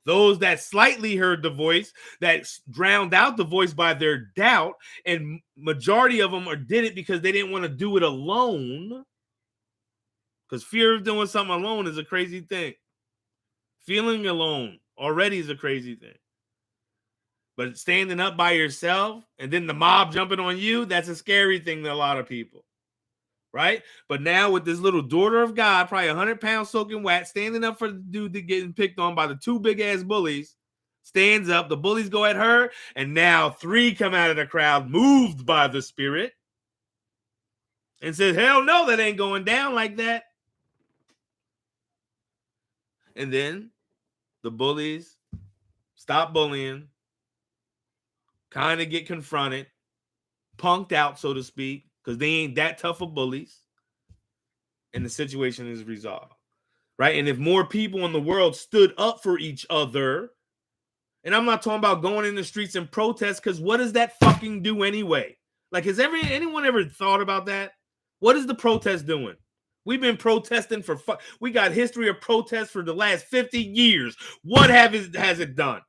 those that slightly heard the voice, that drowned out the voice by their doubt, and majority of them did it because they didn't want to do it alone. Because fear of doing something alone is a crazy thing. Feeling alone already is a crazy thing. But standing up by yourself and then the mob jumping on you, that's a scary thing to a lot of people. Right? But now with this little daughter of God, probably 100-pound soaking wet, standing up for the dude that getting picked on by the two big-ass bullies, stands up, the bullies go at her, and now 3 come out of the crowd, moved by the spirit, and says, hell no, that ain't going down like that. And then the bullies stop bullying, kind of get confronted, punked out, so to speak, because they ain't that tough of bullies, and the situation is resolved, right? And if more people in the world stood up for each other, and I'm not talking about going in the streets and protest, because what does that fucking do anyway? Has anyone ever thought about that? What is the protest doing? We've been protesting we got history of protest for the last 50 years. What has it done?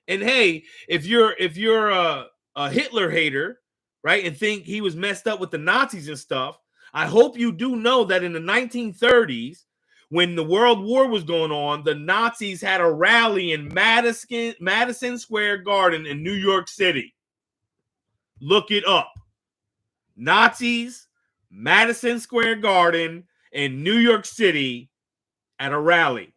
And hey, if you're a Hitler hater, right? And think he was messed up with the Nazis and stuff. I hope you do know that in the 1930s, when the World War was going on, the Nazis had a rally in Madison Square Garden in New York City. Look it up. Nazis, Madison Square Garden in New York City at a rally.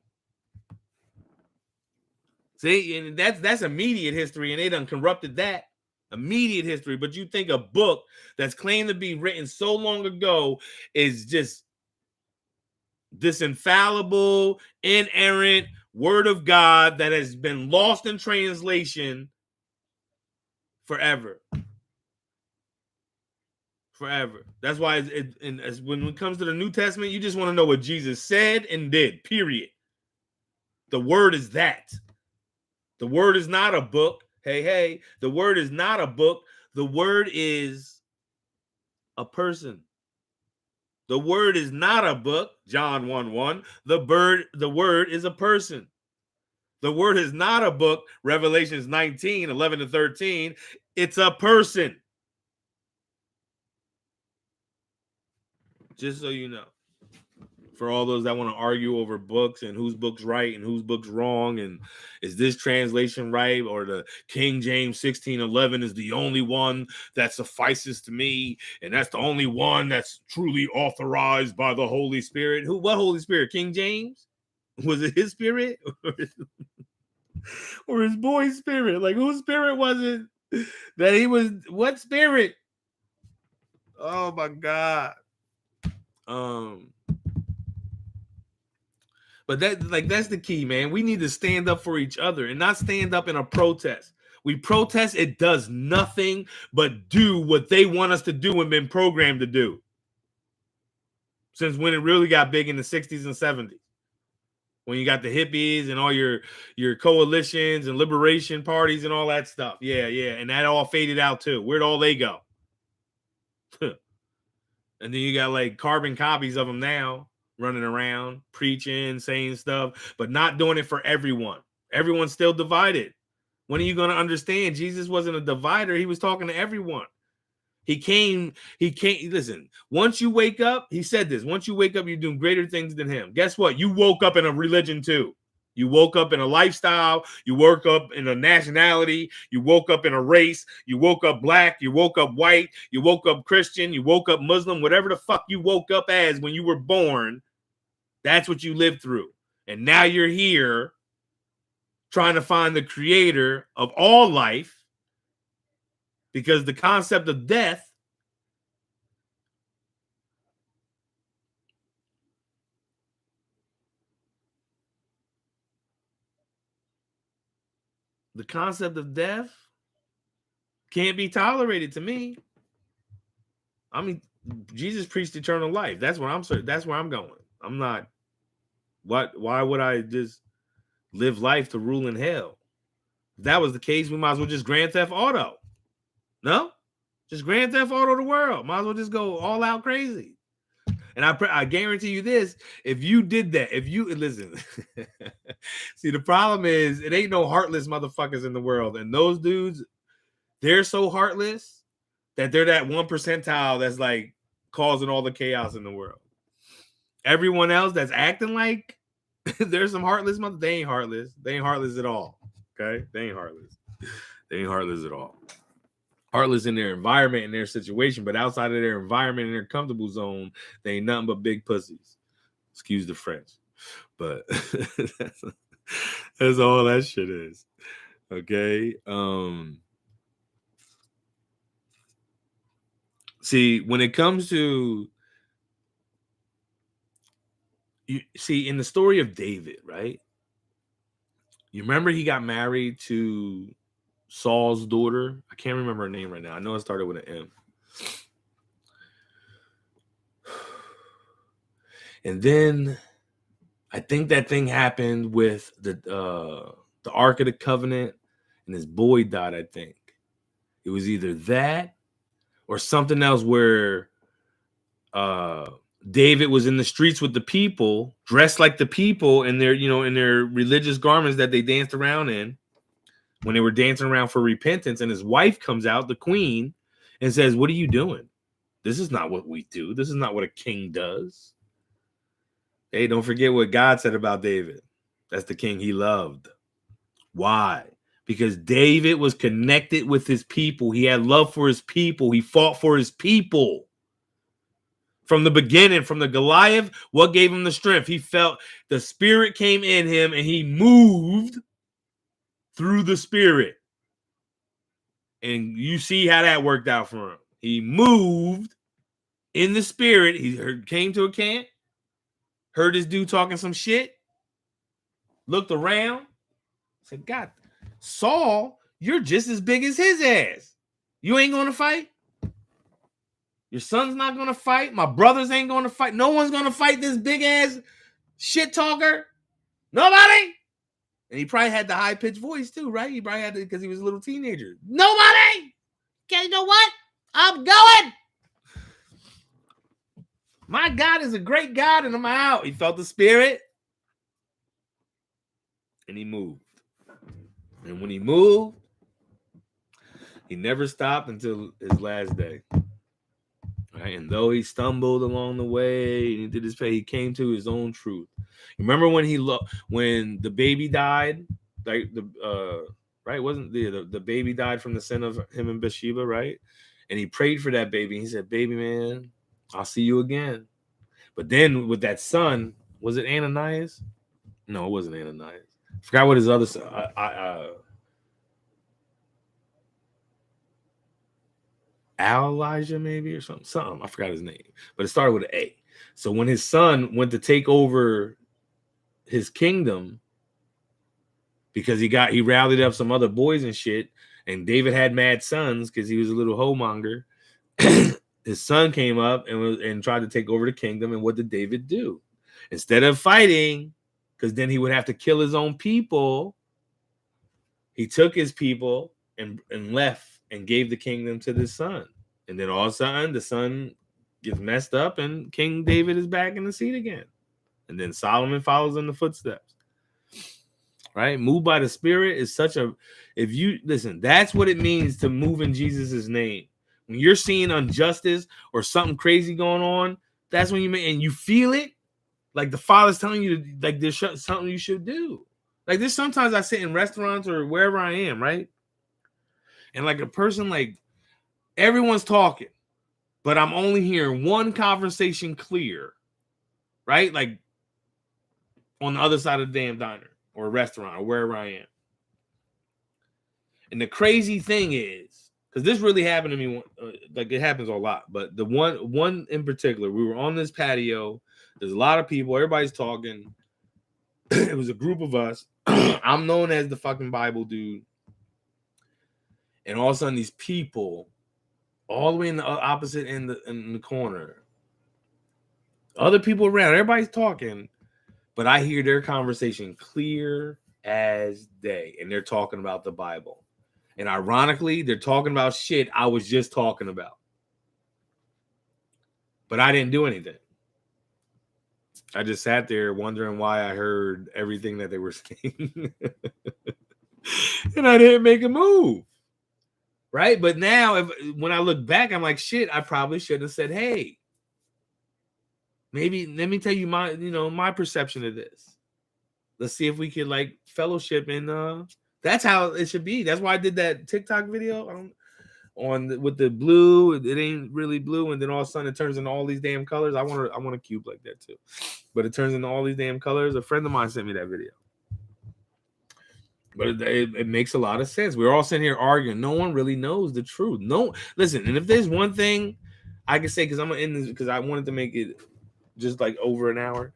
See, and that's immediate history, and they done corrupted that. Immediate history. But you think a book that's claimed to be written so long ago is just this infallible, inerrant word of God that has been lost in translation forever. Forever. That's why when it comes to the New Testament, you just want to know what Jesus said and did, period. The word is that. The word is not a book. Hey, the word is not a book. The word is a person. The word is not a book. John 1:1. The word is a person. The word is not a book. Revelations 19:11-13. It's a person. Just so you know. For all those that want to argue over books and whose book's right and whose book's wrong, and is this translation right, or the King James 16:11 is the only one that suffices to me, and that's the only one that's truly authorized by the Holy Spirit. What Holy Spirit? King James? Was it his spirit or his boy's spirit? Like, whose spirit was it that he was? What spirit? Oh my God. But that's the key, man. We need to stand up for each other and not stand up in a protest. We protest, it does nothing but do what they want us to do and been programmed to do. Since when it really got big in the 60s and 70s. When you got the hippies and all your coalitions and liberation parties and all that stuff. Yeah. And that all faded out too. Where'd all they go? And then you got like carbon copies of them now, running around, preaching, saying stuff, but not doing it for everyone. Everyone's still divided. When are you going to understand? Jesus wasn't a divider. He was talking to everyone. He came, listen, once you wake up, he said this, once you wake up, you're doing greater things than him. Guess what? You woke up in a religion too. You woke up in a lifestyle. You woke up in a nationality. You woke up in a race. You woke up black. You woke up white. You woke up Christian. You woke up Muslim. Whatever the fuck you woke up as when you were born, that's what you lived through. And now you're here trying to find the creator of all life, because the concept of death can't be tolerated to me. I mean, Jesus preached eternal life. That's where I'm going. I'm not. Why would I just live life to rule in hell? If that was the case, we might as well just Grand Theft Auto. No? Just Grand Theft Auto the world. Might as well just go all out crazy. And I guarantee you this, if you did that, listen, see, the problem is it ain't no heartless motherfuckers in the world. And those dudes, they're so heartless that they're that 1 percentile that's like causing all the chaos in the world. Everyone else that's acting like there's some heartless mother, they ain't heartless. They ain't heartless at all. Okay? They ain't heartless. They ain't heartless at all. Heartless in their environment and their situation, but outside of their environment and their comfortable zone, they ain't nothing but big pussies. Excuse the French. But that's all that shit is. Okay. See, when it comes to in the story of David, right? You remember he got married to Saul's daughter. I can't remember her name right now. I know it started with an M. And then I think that thing happened with the Ark of the Covenant, and his boy died, I think. It was either that or something else where David was in the streets with the people, dressed like the people in their religious garments that they danced around in when they were dancing around for repentance. And his wife comes out, the queen, and says, "What are you doing? This is not what we do. This is not what a king does." Hey, don't forget what God said about David. That's the king he loved. Why? Because David was connected with his people. He had love for his people. He fought for his people. From the beginning, from the Goliath, what gave him the strength? He felt the spirit came in him and he moved through the spirit. And you see how that worked out for him. He moved in the spirit. He came to a camp, heard this dude talking some shit, looked around, said, God, Saul, you're just as big as his ass. You ain't going to fight? Your son's not going to fight? My brothers ain't going to fight? No one's going to fight this big ass shit talker? Nobody? And he probably had the high-pitched voice too, right? He probably had to, because he was a little teenager. Nobody! Okay, you know what? I'm going! My God is a great God, and I'm out. He felt the spirit, and he moved. And when he moved, he never stopped until his last day. Right? And though he stumbled along the way, and he did his pay, he came to his own truth. Remember when when the baby died, like right? Wasn't the baby died from the sin of him and Bathsheba, right? And he prayed for that baby. He said, "Baby, man, I'll see you again." But then with that son, was it Ananias? No, it wasn't Ananias. I forgot what his other son. Elijah, maybe, or something. I forgot his name, but it started with an A. So when his son went to take over his kingdom, because he rallied up some other boys and shit, and David had mad sons because he was a little homemonger. His son came up and tried to take over the kingdom, and what did David do? Instead of fighting, because then he would have to kill his own people, he took his people and left and gave the kingdom to the son. And then all of a sudden, the son gets messed up, and King David is back in the seat again. And then Solomon follows in the footsteps. Right? Move by the Spirit is if you listen, that's what it means to move in Jesus' name. When you're seeing injustice or something crazy going on, that's when and you feel it, like the Father's telling you to, like, there's something you should do. Like, there's sometimes I sit in restaurants or wherever I am, right? And like a person, like, everyone's talking, but I'm only hearing one conversation clear, right? Like on the other side of the damn diner or restaurant or wherever I am. And the crazy thing is, because this really happened to me, like it happens a lot, but the one in particular, we were on this patio. There's a lot of people. Everybody's talking. It was a group of us. I'm known as the fucking Bible dude. And all of a sudden, these people, all the way in the opposite end in the corner, other people around, everybody's talking, but I hear their conversation clear as day, and they're talking about the Bible. And ironically, they're talking about shit I was just talking about. But I didn't do anything. I just sat there wondering why I heard everything that they were saying. And I didn't make a move. Right? But now, when I look back, I'm like, shit, I probably should have said, hey, maybe let me tell you my perception of this. Let's see if we could like fellowship, and that's how it should be. That's why I did that TikTok video with the blue. It ain't really blue, and then all of a sudden it turns into all these damn colors. I want a cube like that too, but it turns into all these damn colors. A friend of mine sent me that video, but it makes a lot of sense. We're all sitting here arguing. No one really knows the truth. No, listen. And if there's one thing I can say, because I'm gonna end this, because I wanted to make it just like over an hour.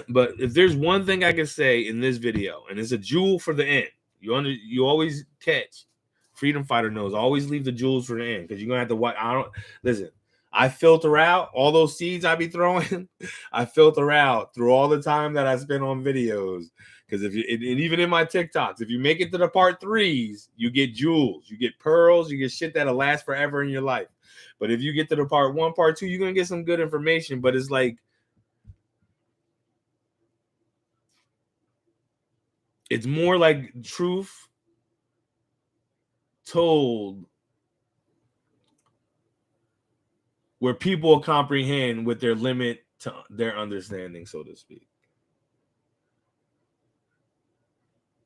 But if there's one thing I can say in this video, and it's a jewel for the end, you always catch. Freedom Fighter knows, always leave the jewels for the end, because you're gonna have to watch. I filter out all those seeds I be throwing. I filter out through all the time that I spend on videos, because and even in my TikToks, if you make it to the part 3s, you get jewels, you get pearls, you get shit that'll last forever in your life. But if you get to the part 1, part 2, you're gonna get some good information. But it's like, it's more like truth told where people comprehend with their limit to their understanding, so to speak.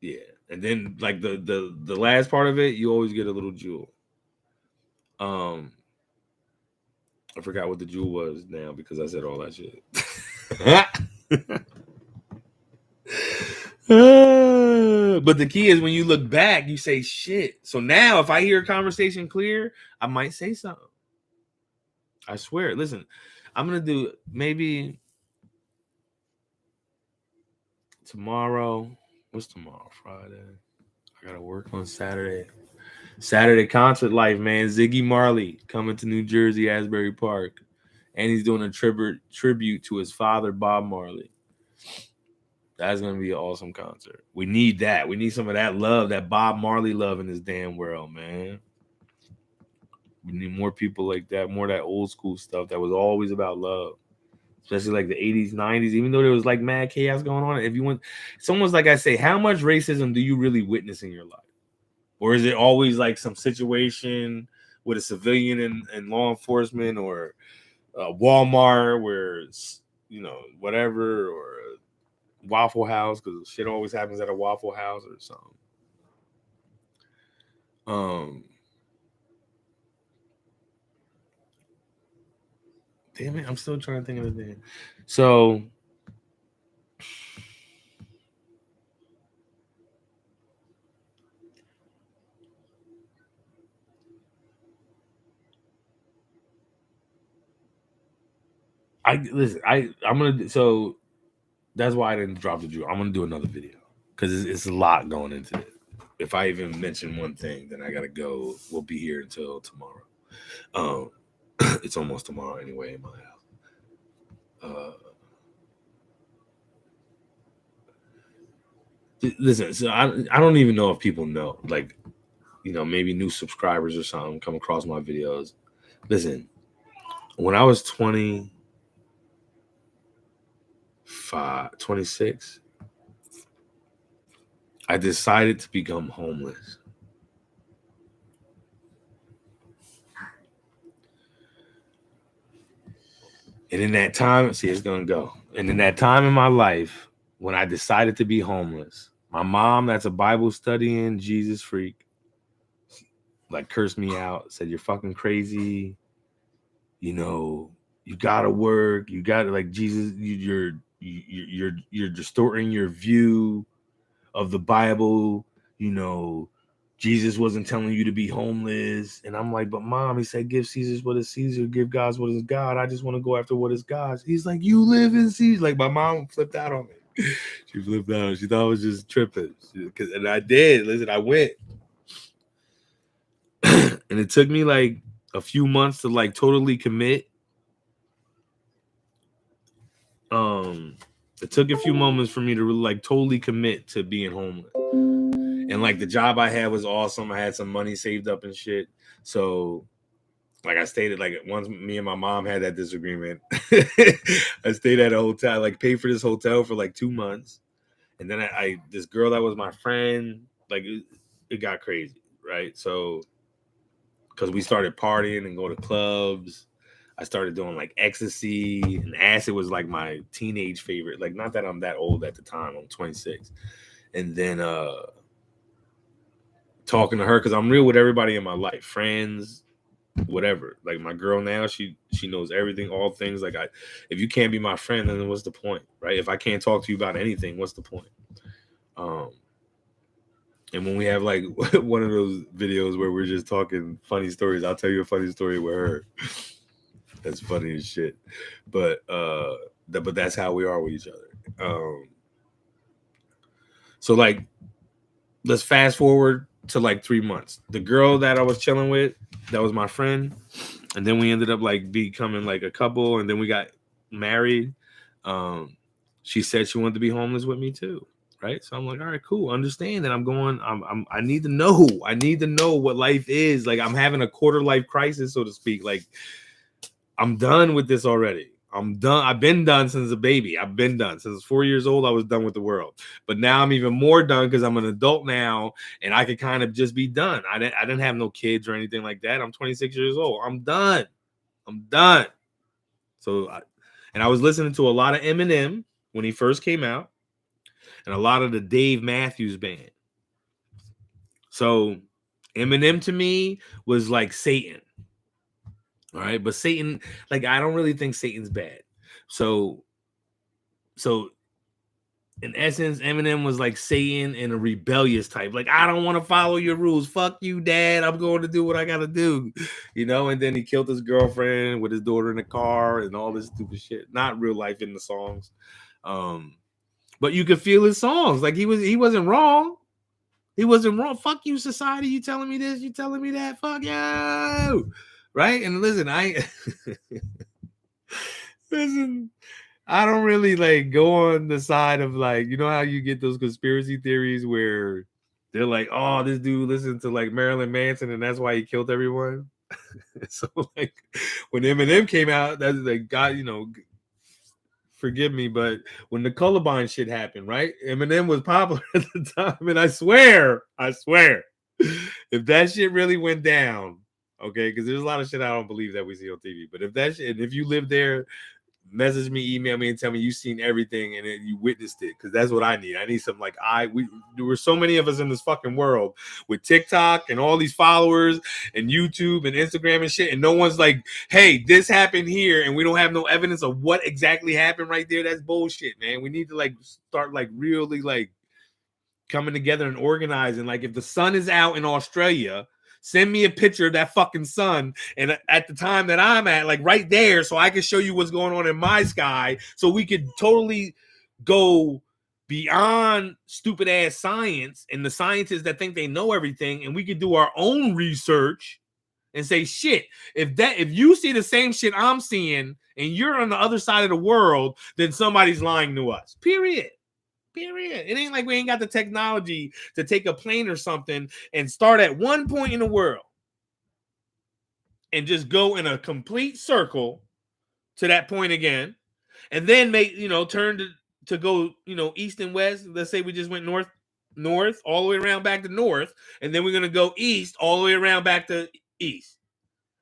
Yeah. And then like the last part of it, you always get a little jewel. I forgot what the jewel was now because I said all that shit. But the key is when you look back, you say shit. So now if I hear a conversation clear, I might say something. I swear. Listen, I'm gonna do maybe tomorrow. What's tomorrow? Friday. I gotta work on Saturday. Saturday concert life, man. Ziggy Marley coming to New Jersey, Asbury Park. And he's doing a tribute to his father, Bob Marley. That's gonna be an awesome concert. We need that. We need some of that love, that Bob Marley love in this damn world, man. We need more people like that, more of that old school stuff that was always about love. Especially like the 80s, 90s, even though there was like mad chaos going on. If you want, it's almost like I say, how much racism do you really witness in your life? Or is it always like some situation with a civilian and law enforcement or Walmart where it's, whatever, or a Waffle House, because shit always happens at a Waffle House or something. Damn it, I'm still trying to think of the name. So I'm gonna, so that's why I didn't drop the jewel. I'm gonna do another video because it's a lot going into it. If I even mention one thing, then I gotta go. We'll be here until tomorrow. It's almost tomorrow anyway in my house. Listen, so I don't even know if people know, like, maybe new subscribers or something come across my videos. Listen, when I was 26, I decided to become homeless. And in that time, see, it's gonna go. And in that time in my life, when I decided to be homeless, my mom, that's a Bible studying Jesus freak, like cursed me out, said you're fucking crazy. You gotta work. You gotta, like, Jesus. You're distorting your view of the Bible. Jesus wasn't telling you to be homeless. And I'm like, but mom, he said, give Caesar what is Caesar, give God what is God. I just want to go after what is God's. He's like, you live in Caesar. Like, my mom flipped out on me. She flipped out. She thought I was just tripping. And I did. Listen, I went. And it took me like a few months to like totally commit. It took a few moments for me to really like totally commit to being homeless. And like the job I had was awesome. I had some money saved up and shit. So like I stayed at, like, once me and my mom had that disagreement, I stayed at a hotel, like paid for this hotel for like 2 months. And then I this girl that was my friend, like it got crazy, right? So because we started partying and go to clubs. I started doing like ecstasy, and acid was like my teenage favorite. Like, not that I'm that old at the time, I'm 26. And then talking to her, because I'm real with everybody in my life, friends, whatever. Like my girl now, she knows everything, all things. Like, if you can't be my friend, then what's the point, right? If I can't talk to you about anything, what's the point? And when we have like one of those videos where we're just talking funny stories, I'll tell you a funny story with her. That's funny as shit. But that's how we are with each other. So like, let's fast forward to like 3 months. The girl that I was chilling with, that was my friend, and then we ended up like becoming like a couple, and then we got married. She said she wanted to be homeless with me too, right? So I'm like, all right, cool. Understand that I need to know. I need to know what life is. Like, I'm having a quarter life crisis, so to speak. Like, I'm done with this already. I'm done. I've been done since a baby. I've been done since 4 years old. I was done with the world, but now I'm even more done because I'm an adult now, and I could kind of just be done. I didn't have no kids or anything like that. I'm 26 years old. I'm done. I'm done. So, and I was listening to a lot of Eminem when he first came out, and a lot of the Dave Matthews Band. So, Eminem to me was like Satan. All right, but Satan, like I don't really think Satan's bad. So in essence, Eminem was like Satan and a rebellious type. Like, I don't want to follow your rules. Fuck you, Dad. I'm going to do what I gotta do. You know, and then he killed his girlfriend with his daughter in the car and all this stupid shit. Not real life in the songs. But you could feel his songs. Like he wasn't wrong. He wasn't wrong. Fuck you, society. You telling me this, you telling me that. Fuck you. Right? And listen, listen, I don't really like go on the side of like, you know how you get those conspiracy theories where they're like, oh, this dude listened to like Marilyn Manson and that's why he killed everyone. So like when Eminem came out, that's like God, you know, forgive me, but when the Columbine shit happened, right? Eminem was popular at the time, and I swear, if that shit really went down, okay, because there's a lot of shit I don't believe that we see on TV, but if that shit, if you live there, message me, email me, and tell me you've seen everything and you witnessed it, because that's what I need. I need some like there were so many of us in this fucking world with TikTok and all these followers and YouTube and Instagram and shit, and no one's like, hey, this happened here, and we don't have no evidence of what exactly happened right there. That's bullshit, man. We need to like start like really like coming together and organizing. Like if the sun is out in Australia, send me a picture of that fucking sun, and at the time that I'm at, like right there, so I can show you what's going on in my sky, so we could totally go beyond stupid ass science and the scientists that think they know everything, and we could do our own research and say, shit, if you see the same shit I'm seeing and you're on the other side of the world, then somebody's lying to us. Period. It ain't like we ain't got the technology to take a plane or something and start at one point in the world and just go in a complete circle to that point again, and then make, you know, turn to go, you know, east and west. Let's say we just went north all the way around back to north, and then we're gonna go east all the way around back to east.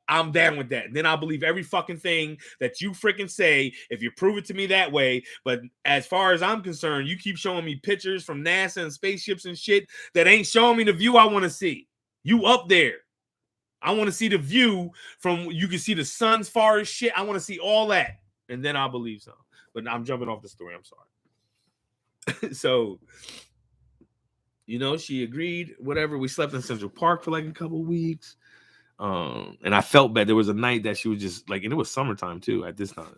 I'm down with that. And then I'll believe every fucking thing that you freaking say if you prove it to me that way. But as far as I'm concerned, you keep showing me pictures from NASA and spaceships and shit that ain't showing me the view I want to see. You up there. I want to see the view from, you can see the sun's far as shit. I want to see all that. And then I'll believe so. But I'm jumping off the story. I'm sorry. So, you know, she agreed, whatever. We slept in Central Park for like a couple weeks. And I felt bad. There was a night that she was just like, and it was summertime too at this time,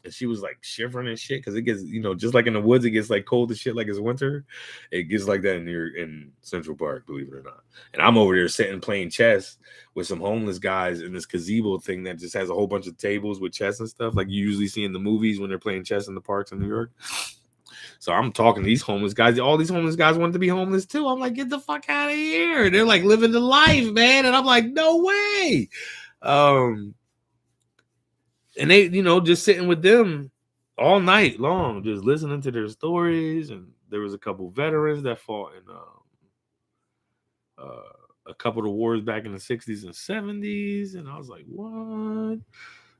and she was like shivering and shit because it gets, you know, just like in the woods, it gets like cold as shit, like it's winter. It gets like that in Central Park, believe it or not. And I'm over there sitting playing chess with some homeless guys in this gazebo thing that just has a whole bunch of tables with chess and stuff, like you usually see in the movies when they're playing chess in the parks in New York. So I'm talking to these homeless guys. All these homeless guys wanted to be homeless too. I'm like, get the fuck out of here. They're like living the life, man. And I'm like, no way. And they, you know, just sitting with them all night long, just listening to their stories. And there was a couple veterans that fought in a couple of the wars back in the 60s and 70s. And I was like, what?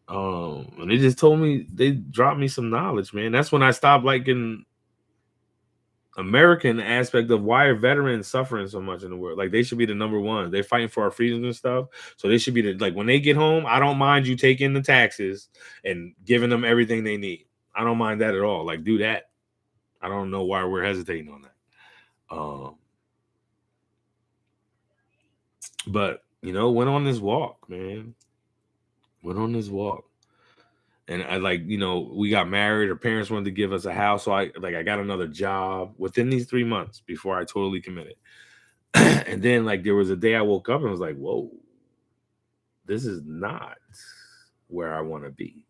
And they just told me, they dropped me some knowledge, man. That's when I stopped liking American aspect of why are veterans suffering so much in the world. Like they should be the number one. They're fighting for our freedoms and stuff. So they should be the, like when they get home, I don't mind you taking the taxes and giving them everything they need. I don't mind that at all. Like do that. I don't know why we're hesitating on that. But you know, went on this walk, man. Went on this walk. And I like, you know, we got married. Our parents wanted to give us a house. So I got another job within these 3 months before I totally committed. And then like there was a day I woke up and was like, whoa, this is not where I want to be.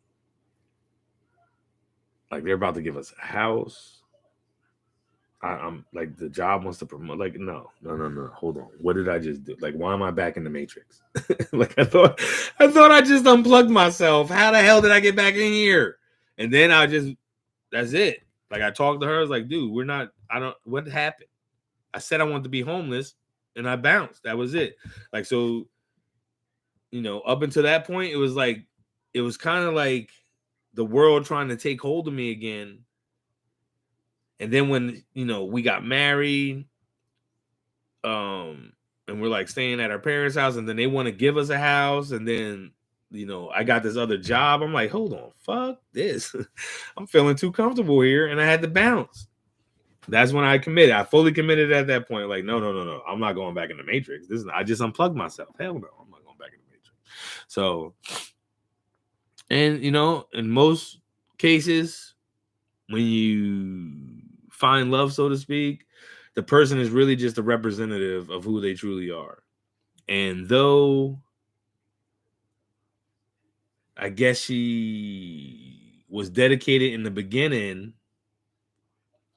Like they're about to give us a house. I'm like the job wants to promote. Like no. Hold on. What did I just do? Like why am I back in the Matrix? Like I thought I just unplugged myself. How the hell did I get back in here? And then that's it. Like I talked to her. I was like, dude, what happened? I said I wanted to be homeless and I bounced. That was it. Like, so, you know, up until that point, it was like, it was kind of like the world trying to take hold of me again. And then when, we got married, and we're like staying at our parents' house, and then they want to give us a house, and then I got this other job. I'm like, hold on, fuck this. I'm feeling too comfortable here, and I had to bounce. That's when I committed. I fully committed at that point. Like, no. I'm not going back in the Matrix. I just unplugged myself. Hell no, I'm not going back in the Matrix. So, and in most cases, when you find love, so to speak, the person is really just a representative of who they truly are. And though I guess she was dedicated in the beginning,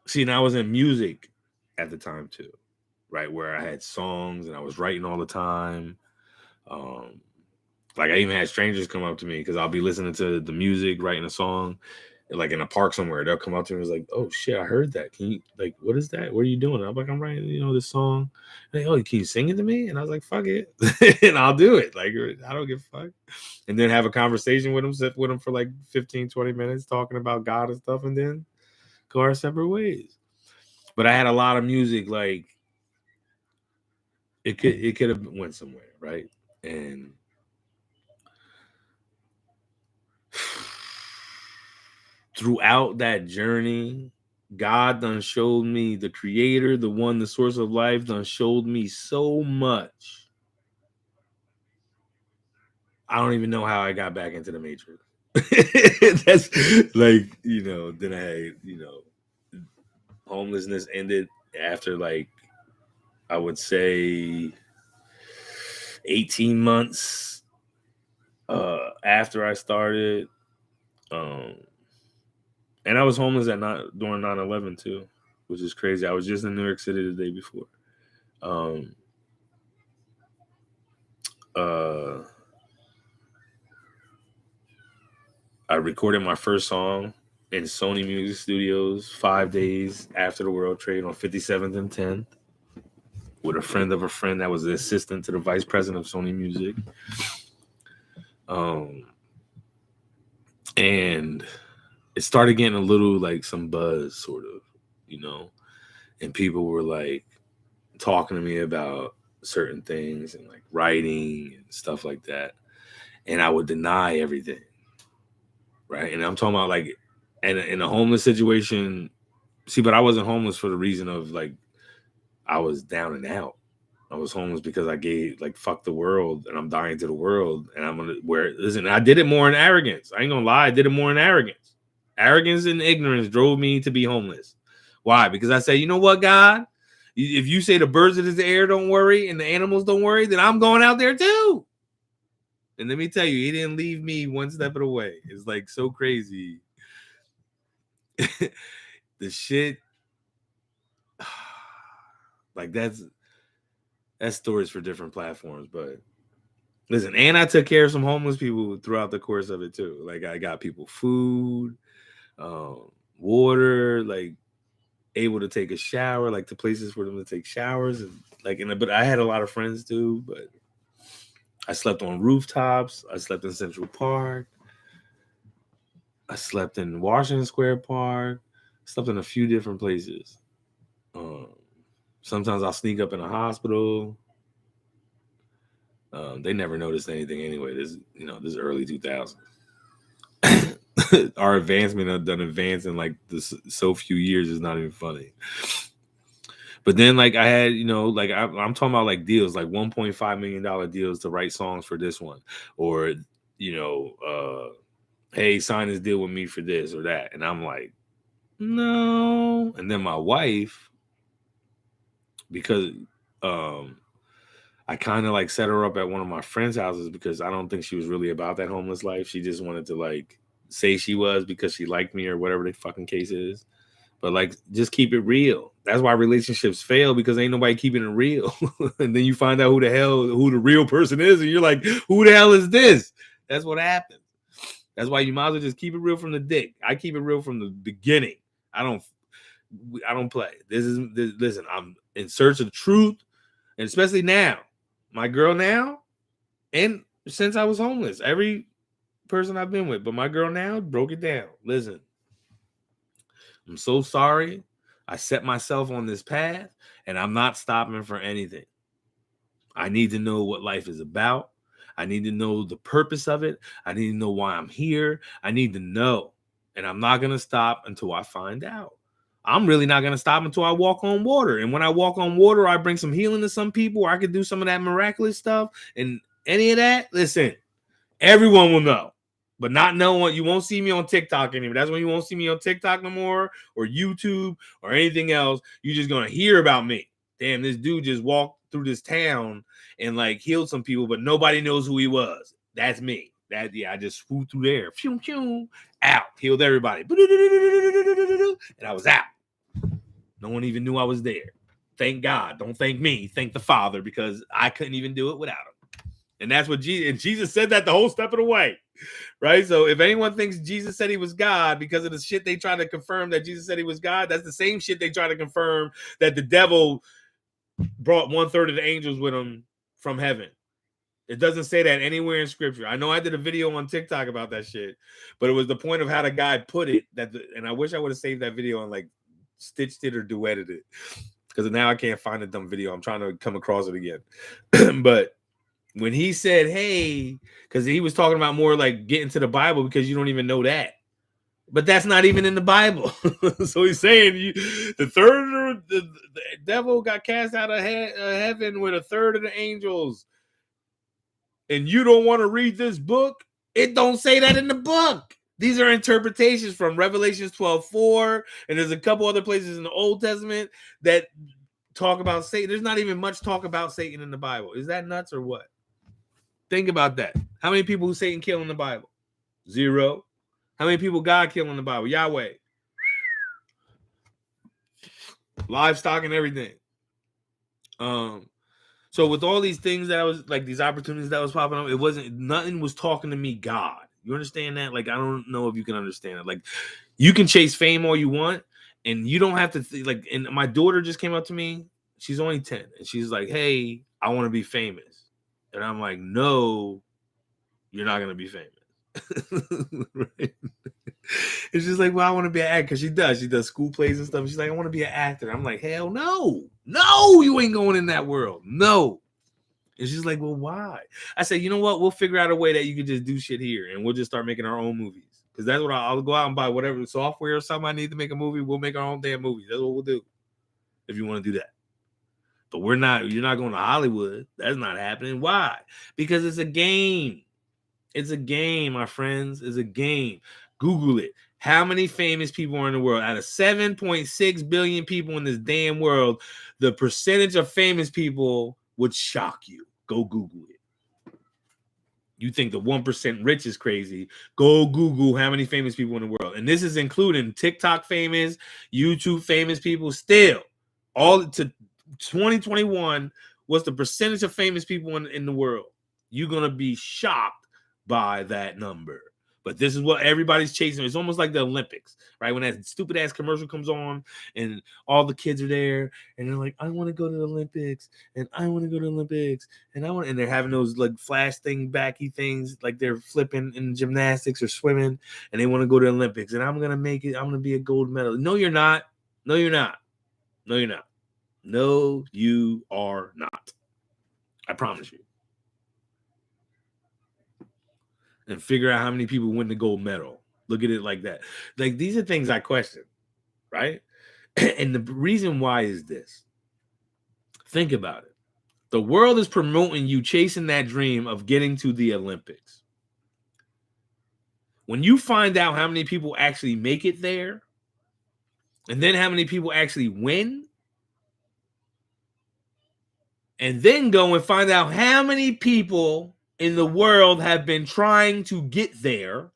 see, and I was in music at the time too, right? Where I had songs and I was writing all the time. Like I even had strangers come up to me because I'll be listening to the music, writing a song, like in a park somewhere. They'll come up to me and was like, "Oh shit, I heard that. Can you what is that? What are you doing?" I'm like, "I'm writing, this song." And they, "Oh, can you sing it to me?" And I was like, "Fuck it," and I'll do it. Like I don't give a fuck. And then have a conversation with them, sit with them for like 15, 20 minutes, talking about God and stuff, and then go our separate ways. But I had a lot of music, like it could have went somewhere, right? And throughout that journey, God done showed me, the creator, the one, the source of life, done showed me so much. I don't even know how I got back into the Matrix. That's like, then I, homelessness ended after like, I would say 18 months after I started. And I was homeless during 9/11 too, which is crazy. I was just in New York City the day before. I recorded my first song in Sony Music Studios 5 days after the World Trade on 57th and 10th with a friend of a friend that was the assistant to the vice president of Sony Music. And it started getting a little like some buzz, sort of, and people were like talking to me about certain things and like writing and stuff like that. And I would deny everything. Right. And I'm talking about like, and in a homeless situation, see, but I wasn't homeless for the reason of like, I was down and out. I was homeless because I gave like, fuck the world and I'm dying to the world. And I'm going to listen, I did it more in arrogance. I ain't gonna lie. I did it more in arrogance. Arrogance and ignorance drove me to be homeless. Why? Because I say, you know what, God, if you say the birds of the air don't worry and the animals don't worry, then I'm going out there too. And let me tell you, he didn't leave me one step of the way. It's like so crazy. The shit, like that's stories for different platforms. But listen, and I took care of some homeless people throughout the course of it too. Like I got people food, water, like able to take a shower, like the places for them to take showers, and like. But I had a lot of friends too. But I slept on rooftops. I slept in Central Park. I slept in Washington Square Park. Slept in a few different places. Sometimes I'll sneak up in a hospital. They never noticed anything anyway. This early 2000s. Our advancement have done advance in like this so few years is not even funny. But then like I had, like I'm talking about like deals, like $1.5 million deals to write songs for this one, or hey, sign this deal with me for this or that, and I'm like, no. And then my wife, because I kind of like set her up at one of my friends' houses because I don't think she was really about that homeless life. She just wanted to like say she was because she liked me or whatever the fucking case is. But like, just keep it real. That's why relationships fail, because ain't nobody keeping it real. And then you find out who the real person is, and you're like, who the hell is this? That's what happens. That's why you might as well just keep it real from the dick. I keep it real from the beginning. I don't play. Listen, I'm in search of truth, and especially now, my girl now, and since I was homeless, every person I've been with. But my girl now broke it down. Listen, I'm so sorry. I set myself on this path, and I'm not stopping for anything. I need to know what life is about. I need to know the purpose of it. I need to know why I'm here. I need to know. And I'm not going to stop until I find out. I'm really not going to stop until I walk on water. And when I walk on water, I bring some healing to some people, or I could do some of that miraculous stuff. And any of that, listen, everyone will know. But not knowing, you won't see me on TikTok anymore. That's when you won't see me on TikTok no more, or YouTube, or anything else. You're just going to hear about me. Damn, this dude just walked through this town and like healed some people, but nobody knows who he was. That's me. I just swooped through there. Phew, phew, out. Healed everybody. And I was out. No one even knew I was there. Thank God. Don't thank me. Thank the Father, because I couldn't even do it without him. And that's what Jesus said that the whole step of the way. Right? So if anyone thinks Jesus said he was God because of the shit they try to confirm that Jesus said he was God, that's the same shit they try to confirm that the devil brought 1/3 of the angels with him from heaven. It doesn't say that anywhere in scripture. I know I did a video on TikTok about that shit, but it was the point of how the guy put it and I wish I would have saved that video and like stitched it or duetted it, because now I can't find the dumb video. I'm trying to come across it again. But when he said, hey, because he was talking about more like getting to the Bible, because you don't even know that. But that's not even in the Bible. So he's saying the devil got cast out of heaven with 1/3 of the angels. And you don't want to read this book? It don't say that in the book. These are interpretations from Revelations 12:4, and there's a couple other places in the Old Testament that talk about Satan. There's not even much talk about Satan in the Bible. Is that nuts or what? Think about that. How many people who Satan kill in the Bible? 0. How many people God kill in the Bible? Yahweh. Livestock and everything. So with all these things that I was like, these opportunities that was popping up, nothing was talking to me God. You understand that? Like, I don't know if you can understand it. Like, you can chase fame all you want, and you don't have to like. And my daughter just came up to me. She's only 10, and she's like, "Hey, I want to be famous," and I'm like, "No, you're not gonna be famous." Right? And she's like, well, I want to be an actor, because she does school plays and stuff. She's like, I want to be an actor. I'm like, hell no, you ain't going in that world, no. And she's like, well, why? I said, you know what, we'll figure out a way that you can just do shit here, and we'll just start making our own movies, because that's what I'll go out and buy whatever software or something I need to make a movie. We'll make our own damn movies. That's what we'll do if you want to do that. But you're not going to Hollywood. That's not happening. Why? Because it's a game. It's a game, my friends. It's a game. Google it. How many famous people are in the world? Out of 7.6 billion people in this damn world, the percentage of famous people would shock you. Go Google it. You think the 1% rich is crazy? Go Google how many famous people in the world. And this is including TikTok famous, YouTube famous people. Still, all to 2021, what's the percentage of famous people in the world? You're going to be shocked by that number. But this is what everybody's chasing. It's almost like the Olympics, right? When that stupid ass commercial comes on and all the kids are there and they're like, I want to go to the Olympics, and I want to go to the Olympics, and and they're having those like flash backy things, like they're flipping in gymnastics or swimming, and they want to go to the Olympics, and I'm going to make it. I'm going to be a gold medalist. No, you're not. No, you're not. No, you're not. No, you are not. I promise you. And figure out how many people win the gold medal. Look at it like that. Like, these are things I question, right? And the reason why is this. Think about it. The world is promoting you chasing that dream of getting to the Olympics. When you find out how many people actually make it there, and then how many people actually win, and then go and find out how many people in the world have been trying to get there,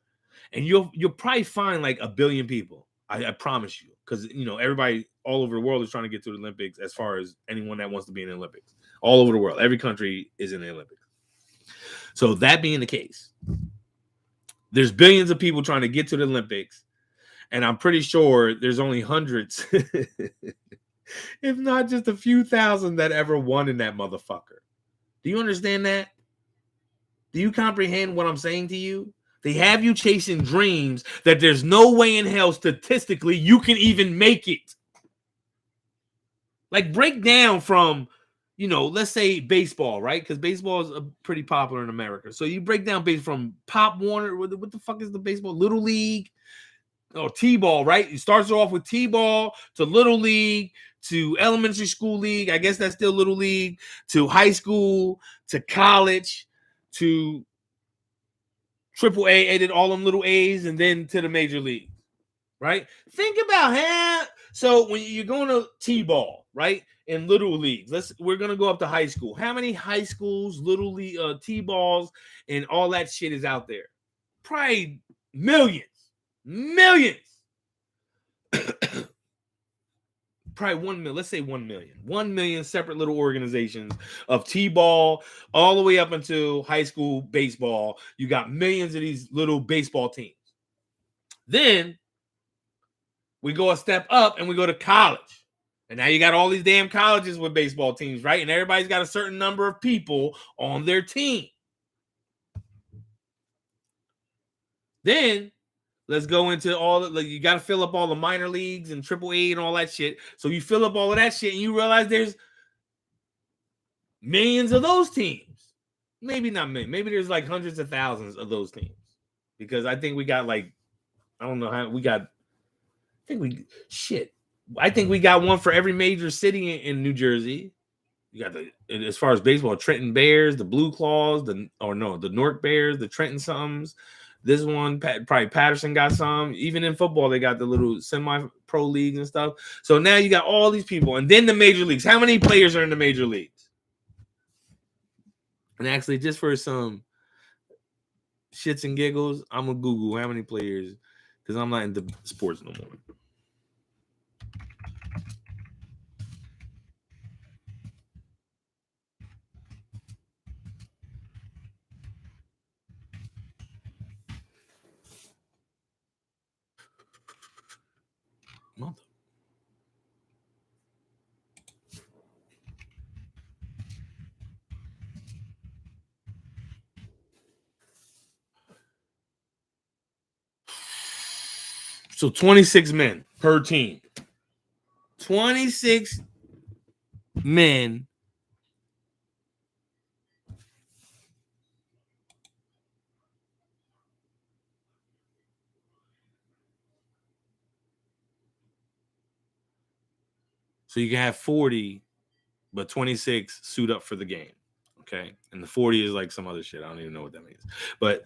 and you'll probably find like 1 billion people. I promise you, because everybody all over the world is trying to get to the Olympics. As far as anyone that wants to be in the Olympics, all over the world, every country is in the Olympics. So that being the case, there's billions of people trying to get to the Olympics, and I'm pretty sure there's only hundreds, if not just a few thousand, that ever won in that motherfucker. Do you understand that? Do you comprehend what I'm saying to you? They have you chasing dreams that there's no way in hell statistically you can even make it. Like break down from, let's say baseball, right? Because baseball is pretty popular in America. So you break down from Pop Warner. What the fuck is the baseball? Little League or T-ball, right? It starts off with T-ball to Little League to elementary school league. I guess that's still Little League to high school to college to Triple A. They did all them little A's and then to the major league, right? Think about how. So when you're going to T-ball, right? In little leagues, we're gonna go up to high school. How many high schools, little league, T-balls, and all that shit is out there? Probably millions. Probably 1 million. Let's say 1 million. 1 million separate little organizations of T-ball all the way up until high school baseball. You got millions of these little baseball teams. Then we go a step up and we go to college. And now you got all these damn colleges with baseball teams, right? And everybody's got a certain number of people on their team. Then let's go into you got to fill up all the minor leagues and Triple A and all that shit. So you fill up all of that shit and you realize there's millions of those teams. Maybe not millions. Maybe there's like hundreds of thousands of those teams. Because I think we got I don't know how we got. I think we got one for every major city in New Jersey. You got as far as baseball, Trenton Bears, the Blue Claws, the Newark Bears, the Trenton Somethings. This one, probably Patterson got some. Even in football, they got the little semi-pro leagues and stuff. So now you got all these people. And then the major leagues. How many players are in the major leagues? And actually, just for some shits and giggles, I'm going to Google how many players, because I'm not into sports no more. Mother. So 26 men per team. 26 men. So you can have 40, but 26 suit up for the game. Okay. And the 40 is like some other shit. I don't even know what that means. But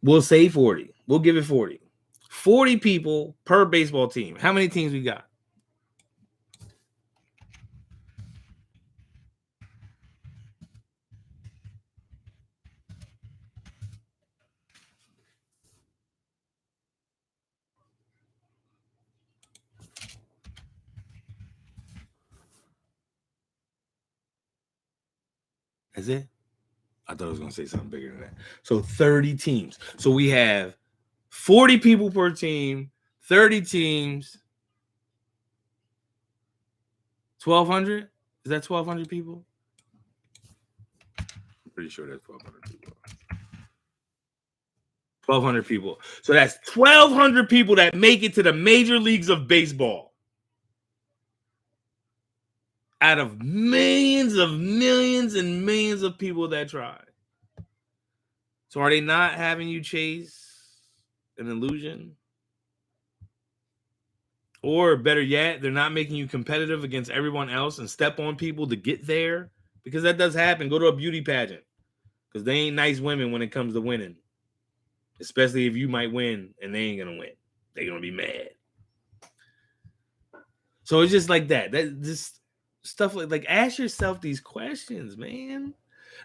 we'll say 40. We'll give it 40. 40 people per baseball team. How many teams we got? Is it? I thought I was going to say something bigger than that. So 30 teams. So we have 40 people per team, 30 teams, 1,200? Is that 1,200 people? I'm pretty sure that's 1,200 people. 1,200 people. So that's 1,200 people that make it to the major leagues of baseball. Out of millions and millions of people that try. So are they not having you chase an illusion? Or better yet, they're not making you competitive against everyone else and step on people to get there? Because that does happen. Go to a beauty pageant. Because they ain't nice women when it comes to winning. Especially if you might win and they ain't going to win. They're going to be mad. So it's just like that. This stuff like ask yourself these questions, man.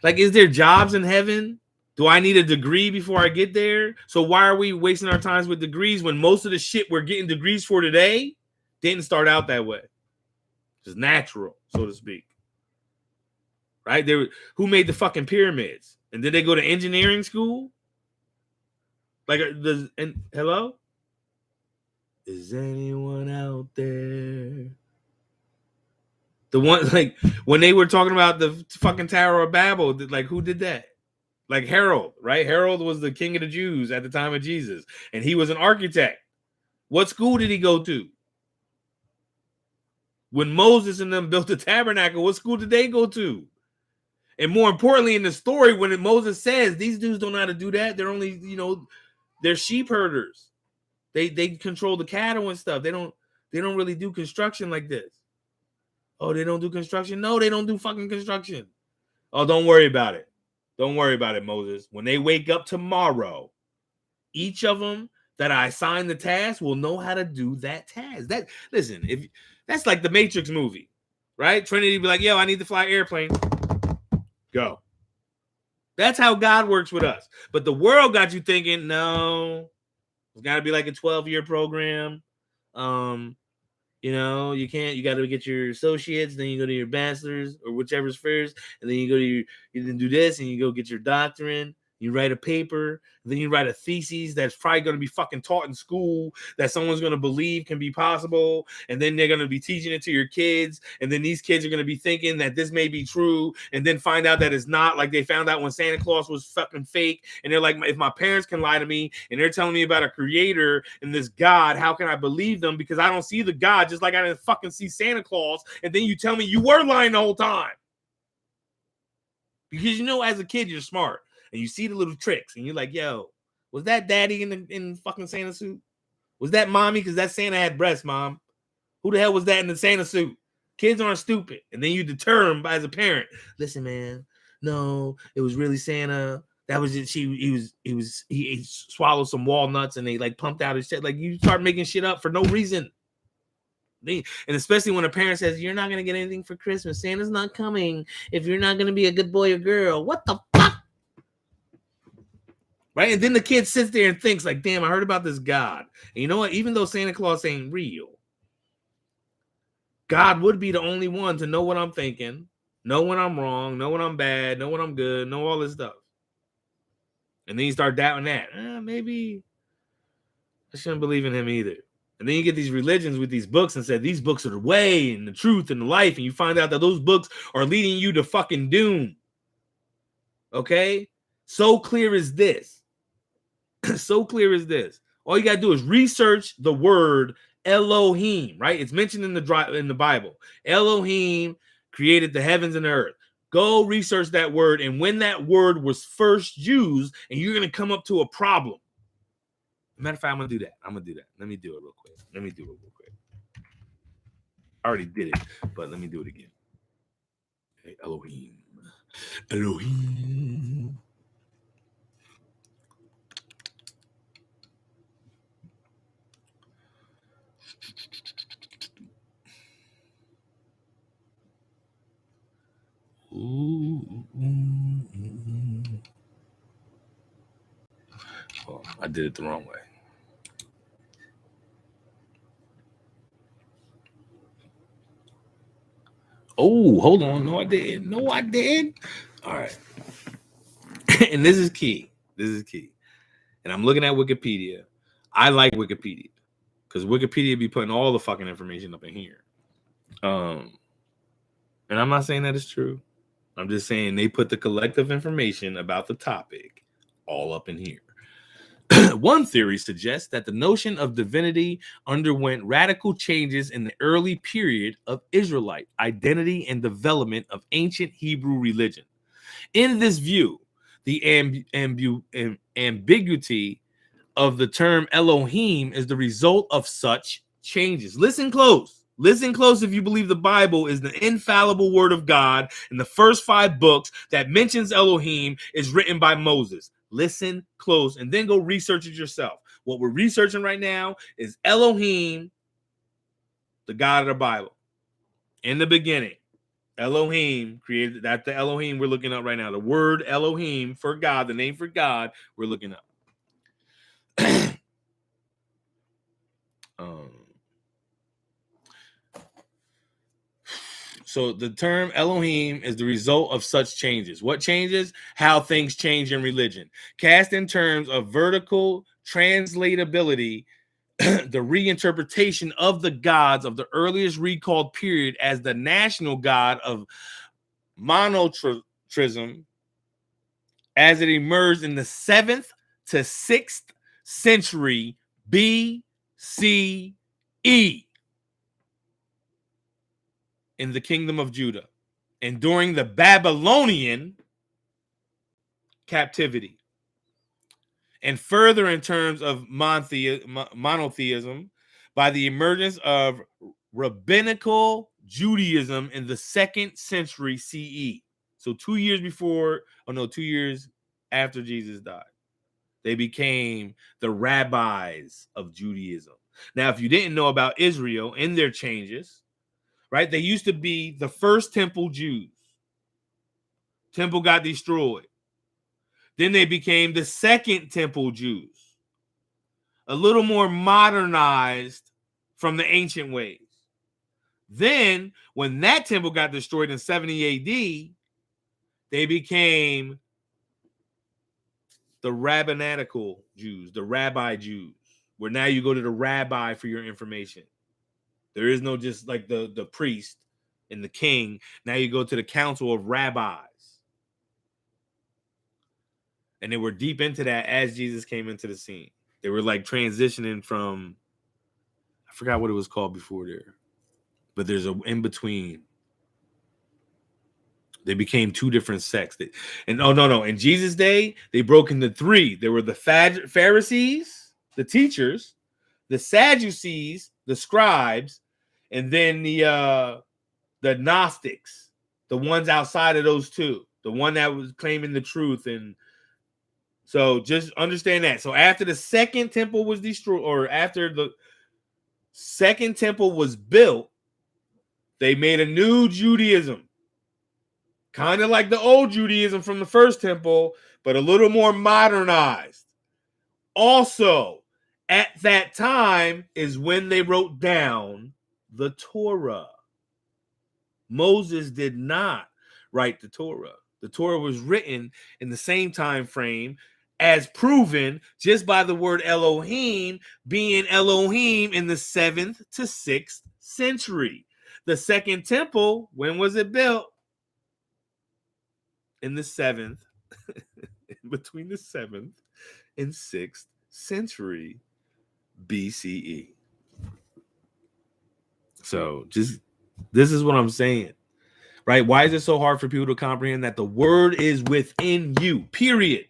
Like, is there jobs in heaven? Do I need a degree before I get there? So why are we wasting our times with degrees when most of the shit we're getting degrees for today didn't start out that way? It's natural, so to speak. Right? Who made the fucking pyramids? And did they go to engineering school? Like, hello? Is anyone out there? The one, like, when they were talking about the fucking Tower of Babel, like, who did that? Like Herod, right? Herod was the king of the Jews at the time of Jesus, and he was an architect. What school did he go to? When Moses and them built the tabernacle, what school did they go to? And more importantly, in the story, when Moses says these dudes don't know how to do that, they're only, they're sheep herders. They control the cattle and stuff. They don't really do construction like this. Oh, they don't do construction? No, they don't do fucking construction. Oh, don't worry about it. Don't worry about it, Moses. When they wake up tomorrow, each of them that I assign the task will know how to do that task. Listen, if that's like the Matrix movie, right? Trinity be like, yo, I need to fly airplane. Go. That's how God works with us. But the world got you thinking, no, it's got to be like a 12-year program. You can't, you got to get your associates, then you go to your bachelor's or whichever's first, and then you then do this and you go get your doctorate. You write a paper, then you write a thesis that's probably going to be fucking taught in school that someone's going to believe can be possible. And then they're going to be teaching it to your kids. And then these kids are going to be thinking that this may be true and then find out that it's not, like they found out when Santa Claus was fucking fake. And they're like, if my parents can lie to me and they're telling me about a creator and this God, how can I believe them? Because I don't see the God, just like I didn't fucking see Santa Claus. And then you tell me you were lying the whole time. Because as a kid, you're smart. And you see the little tricks, and you're like, yo, was that daddy in fucking Santa suit? Was that mommy? Because that Santa had breasts, mom. Who the hell was that in the Santa suit? Kids aren't stupid. And then you deter them as a parent. Listen, man, no, it was really Santa. That was just, he swallowed some walnuts and they like pumped out his shit. Like you start making shit up for no reason. And especially when a parent says, you're not going to get anything for Christmas. Santa's not coming if you're not going to be a good boy or girl. What the fuck? Right? And then the kid sits there and thinks like, damn, I heard about this God. And you know what? Even though Santa Claus ain't real, God would be the only one to know what I'm thinking, know when I'm wrong, know when I'm bad, know when I'm good, know all this stuff. And then you start doubting that. Maybe I shouldn't believe in him either. And then you get these religions with these books and said, these books are the way and the truth and the life. And you find out that those books are leading you to fucking doom. Okay? So clear as this. So clear as this. All you got to do is research the word Elohim, right? It's mentioned in the Bible. Elohim created the heavens and the earth. Go research that word and when that word was first used, and you're going to come up to a problem. Matter of fact, I'm going to do that. Let me do it real quick. I already did it, but let me do it again. Okay, Elohim. Oh, I did it the wrong way. Oh, hold on. No, I did. All right. And this is key. And I'm looking at Wikipedia. I like Wikipedia because Wikipedia be putting all the fucking information up in here. And I'm not saying that it's true. I'm just saying they put the collective information about the topic all up in here. One theory suggests that the notion of divinity underwent radical changes in the early period of Israelite identity and development of ancient Hebrew religion. In this view, the ambiguity of the term Elohim is the result of such changes. Listen close if you believe the Bible is the infallible word of God, and the first 5 books that mentions Elohim is written by Moses. Listen close and then go research it yourself. What we're researching right now is Elohim, the God of the Bible. In the beginning, Elohim created, that's the Elohim we're looking up right now. The word Elohim for God, the name for God, we're looking up. So the term Elohim is the result of such changes. What changes? How things change in religion. Cast in terms of vertical translatability, the reinterpretation of the gods of the earliest recalled period as the national god of monotheism as it emerged in the 7th to 6th century BCE in the kingdom of Judah and during the Babylonian captivity. And further in terms of monotheism by the emergence of rabbinical Judaism in the 2nd century CE. So 2 years before, 2 years after Jesus died. They became the rabbis of Judaism. Now, if you didn't know about Israel in their changes, right, they used to be the first temple Jews. Temple got destroyed. Then they became the second temple Jews, a little more modernized from the ancient ways. Then, when that temple got destroyed in 70 AD, they became the rabbinical Jews, the rabbi Jews, where now you go to the rabbi for your information. There is no just like the priest and the king. Now you go to the council of rabbis. And they were deep into that as Jesus came into the scene. They were like transitioning from, I forgot what it was called before there, but there's a in between. They became two different sects. In Jesus' day, they broke into three. There were the Pharisees, the teachers, the Sadducees, the scribes, and then the Gnostics, the ones outside of those two, the one that was claiming the truth. And so just understand that. So after the second temple was destroyed, or after the second temple was built, they made a new Judaism. Kind of like the old Judaism from the first temple, but a little more modernized. Also, at that time is when they wrote down the Torah. Moses did not write the Torah. The Torah was written in the same time frame, as proven just by the word Elohim being Elohim in the 7th to 6th century. The second temple, when was it built? In the 7th, between the 7th and 6th century BCE. So just this is what I'm saying, right? Why is it so hard for people to comprehend that the word is within you, period?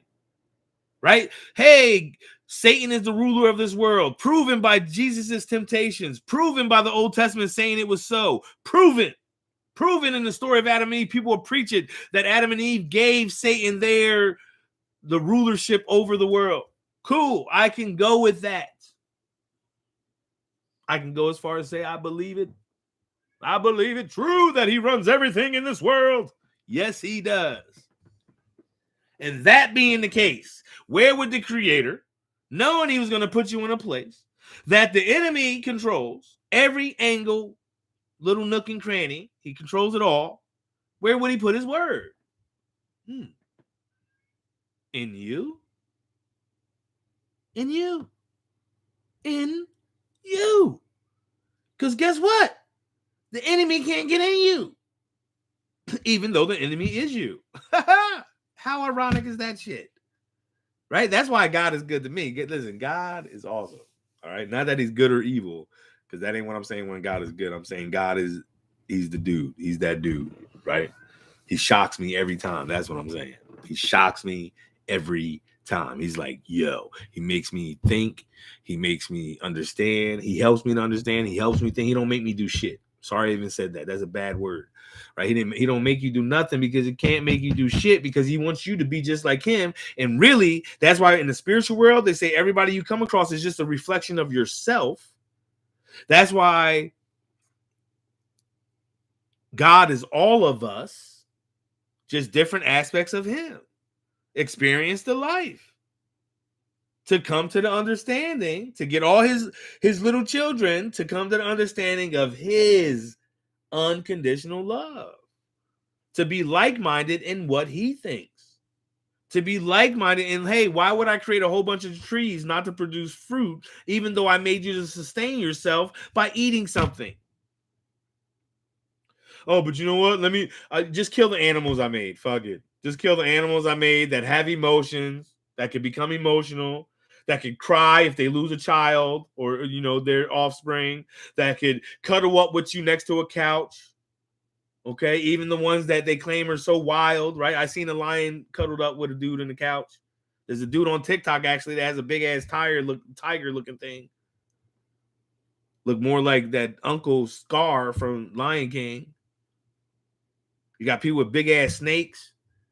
Right? Hey, Satan is the ruler of this world, proven by Jesus's temptations, proven by the Old Testament saying it was so, proven in the story of Adam and Eve. People will preach it that Adam and Eve gave Satan the rulership over the world. Cool. I can go with that. I can go as far as say, I believe it. I believe it true that he runs everything in this world. Yes, he does. And that being the case, where would the Creator, knowing he was going to put you in a place that the enemy controls every angle, little nook and cranny, he controls it all, where would he put his word? In you? In you. In you. Because guess what? The enemy can't get in you. Even though the enemy is you. How ironic is that shit? Right? That's why God is good to me. Listen, God is awesome. All right? Not that he's good or evil, because that ain't what I'm saying when God is good. I'm saying he's the dude. He's that dude, right? He shocks me every time. That's what I'm saying. He shocks me every time. He's like, yo, he makes me think. He makes me understand. He helps me to understand. He helps me think. He don't make me do shit. Sorry I even said that. That's a bad word. Right? He don't make you do nothing because he can't make you do shit because he wants you to be just like him. And really, that's why in the spiritual world, they say everybody you come across is just a reflection of yourself. That's why God is all of us, just different aspects of him. Experience the life to come to the understanding, to get all his little children to come to the understanding of his unconditional love, to be like-minded in what he thinks, to be like-minded in, hey, why would I create a whole bunch of trees not to produce fruit, even though I made you to sustain yourself by eating something? Oh, but you know what? Let me just kill the animals I made. Fuck it. Just kill the animals I made that have emotions, that can become emotional, that can cry if they lose a child or, you know, their offspring, that could cuddle up with you next to a couch. Okay, even the ones that they claim are so wild, right? I seen a lion cuddled up with a dude on the couch. There's a dude on TikTok actually that has a big ass tiger looking thing. Look more like that Uncle Scar from Lion King. You got people with big ass snakes.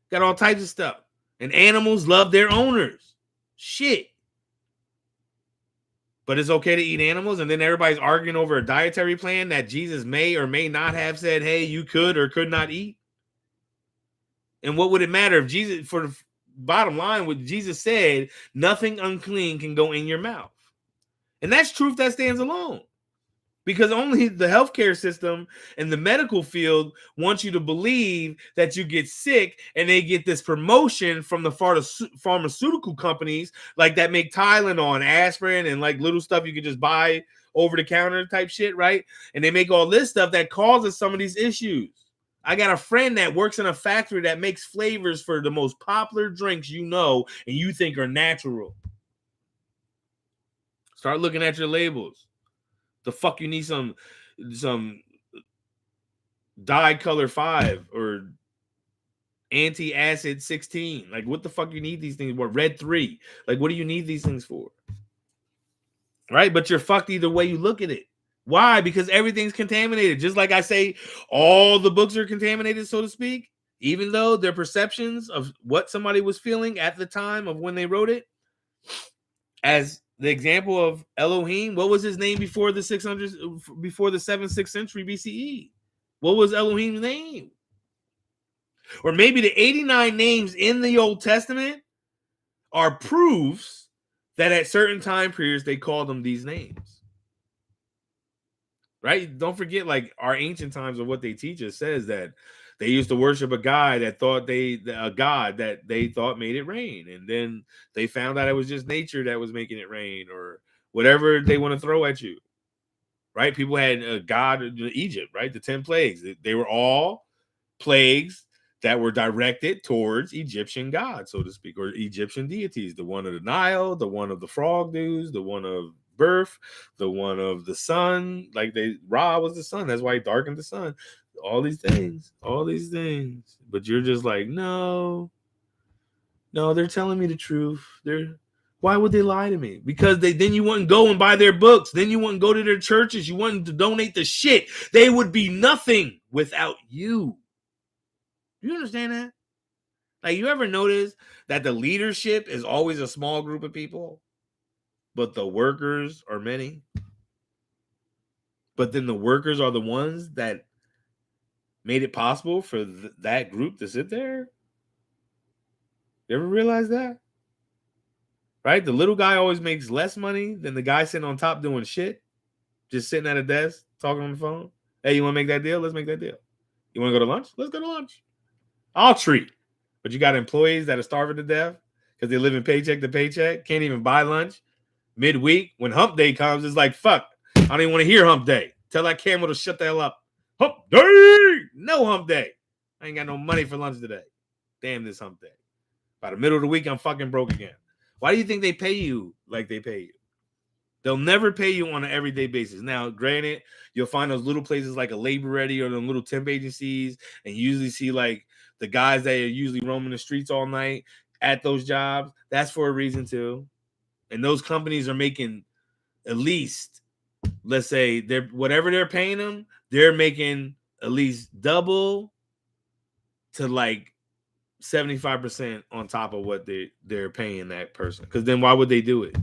Got all types of stuff. And animals love their owners. Shit. But it's okay to eat animals, and then everybody's arguing over a dietary plan that Jesus may or may not have said, hey, you could or could not eat. And what would it matter if Jesus, for the bottom line, what Jesus said, nothing unclean can go in your mouth. And that's truth that stands alone. Because only the healthcare system and the medical field wants you to believe that you get sick, and they get this promotion from the pharmaceutical companies like that make Tylenol and aspirin and like little stuff you can just buy over the counter type shit, right? And they make all this stuff that causes some of these issues. I got a friend that works in a factory that makes flavors for the most popular drinks you know and you think are natural. Start looking at your labels. The fuck you need some dye color 5 or anti-acid 16? Like, what the fuck you need these things for? Red 3. Like, what do you need these things for? Right? But you're fucked either way you look at it. Why? Because everything's contaminated. Just like I say, all the books are contaminated, so to speak, even though their perceptions of what somebody was feeling at the time of when they wrote it. As the example of Elohim, what was his name before the 600s, before the 7th, 6th century BCE? What was Elohim's name? Or maybe the 89 names in the Old Testament are proofs that at certain time periods they called them these names. Right? Don't forget, like, our ancient times of what they teach us says that they used to worship a god that they thought made it rain, and then they found out it was just nature that was making it rain, or whatever they want to throw at you. Right? People had a god in Egypt, right? The 10 plagues. They were all plagues that were directed towards Egyptian gods, so to speak, or Egyptian deities. The one of the Nile, the one of the frog dudes, the one of birth, the one of the sun. Like Ra was the sun. That's why he darkened the sun. All these things. But you're just like, no, they're telling me the truth. Why would they lie to me? Because then you wouldn't go and buy their books. Then you wouldn't go to their churches. You wouldn't to donate the shit. They would be nothing without you. You understand that? Like, you ever notice that the leadership is always a small group of people, but the workers are many? But then the workers are the ones that made it possible for that group to sit there? You ever realize that? Right? The little guy always makes less money than the guy sitting on top doing shit, just sitting at a desk, talking on the phone. Hey, you want to make that deal? Let's make that deal. You want to go to lunch? Let's go to lunch. I'll treat. But you got employees that are starving to death because they live in paycheck to paycheck, can't even buy lunch. Midweek, when hump day comes, it's like, fuck, I don't even want to hear hump day. Tell that camel to shut the hell up. Hump day! No hump day. I ain't got no money for lunch today. Damn this hump day. By the middle of the week, I'm fucking broke again. Why do you think they pay you like they pay you? They'll never pay you on an everyday basis. Now, granted, you'll find those little places like a Labor Ready or the little temp agencies, and you usually see like the guys that are usually roaming the streets all night at those jobs. That's for a reason too. And those companies are making at least, let's say, whatever they're paying them, they're making at least double to like 75% on top of what they're paying that person. Because then why would they do it?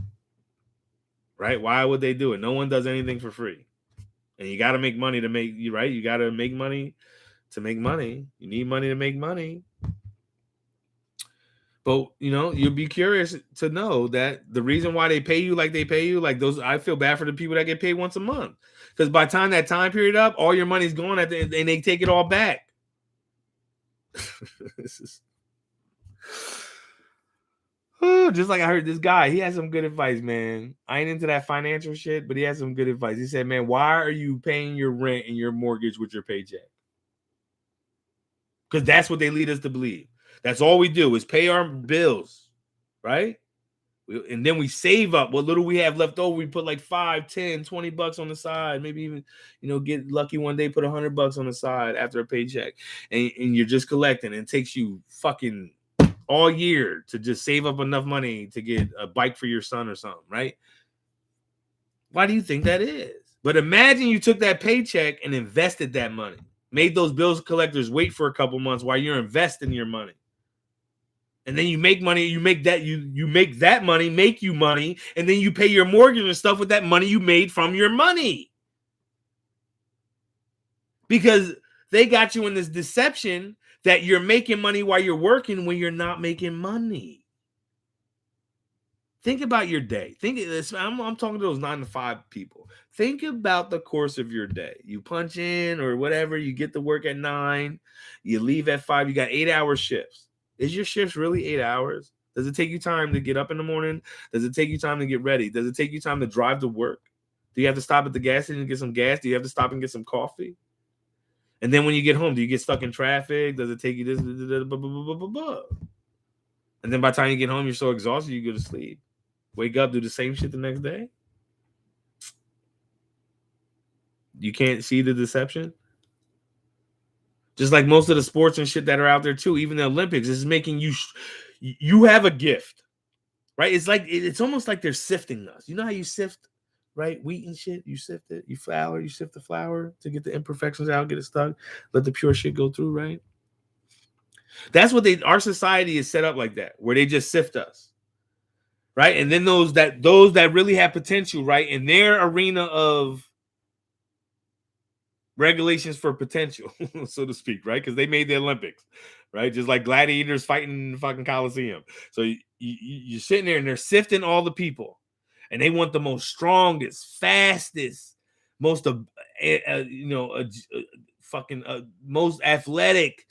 Right? Why would they do it? No one does anything for free. And you got to make money to make you right. You got to make money to make money. You need money to make money. But you'll be curious to know that the reason why they pay you like they pay you, like those, I feel bad for the people that get paid once a month. Because by the time that time period up, all your money's gone at the end, and they take it all back. This is just like I heard this guy, he has some good advice, man. I ain't into that financial shit, but he has some good advice. He said, man, why are you paying your rent and your mortgage with your paycheck? Because that's what they lead us to believe. That's all we do is pay our bills, right? And then we save up what little we have left over. We put like 5, 10, 20 bucks on the side, maybe even, get lucky one day, put $100 on the side after a paycheck, and you're just collecting. And it takes you fucking all year to just save up enough money to get a bike for your son or something, right? Why do you think that is? But imagine you took that paycheck and invested that money, made those bills collectors wait for a couple months while you're investing your money. And then you make money, you make that money make you money, and then you pay your mortgage and stuff with that money you made from your money. Because they got you in this deception that you're making money while you're working when you're not making money. Think about your day. I'm talking to those 9 to 5 people. Think about the course of your day. You punch in or whatever, you get to work at 9, you leave at 5, you got 8-hour shifts. Is your shifts really 8 hours? Does it take you time to get up in the morning? Does it take you time to get ready? Does it take you time to drive to work? Do you have to stop at the gas station and get some gas? Do you have to stop and get some coffee? And then when you get home, do you get stuck in traffic? Does it take you this? And then by the time you get home, you're so exhausted, you go to sleep. Wake up, do the same shit the next day? You can't see the deception? Just like most of the sports and shit that are out there too, even the Olympics, is making you have a gift, right? It's almost like they're sifting us. You know how you sift, right? Wheat and shit, you sift it, you sift the flour to get the imperfections out, get it stuck, let the pure shit go through, right? That's what our society is set up like that, where they just sift us. Right. And then those that really have potential, right, in their arena of regulations for potential, so to speak, right? Because they made the Olympics, right? Just like gladiators fighting in the fucking Coliseum. So you're sitting there and they're sifting all the people, and they want the most strongest, fastest, most most athletic,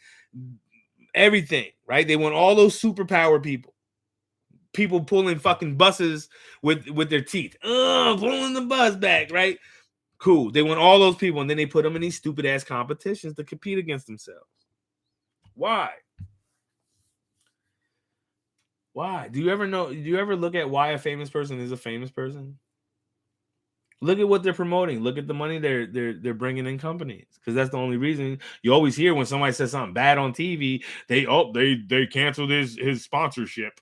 everything, right? They want all those superpower people pulling fucking buses with their teeth, pulling the bus back, right? Cool. They want all those people, and then they put them in these stupid ass competitions to compete against themselves. Why? Do you ever look at why a famous person is a famous person? Look at what they're promoting. Look at the money they're bringing in companies, because that's the only reason. You always hear when somebody says something bad on TV, they canceled his sponsorship,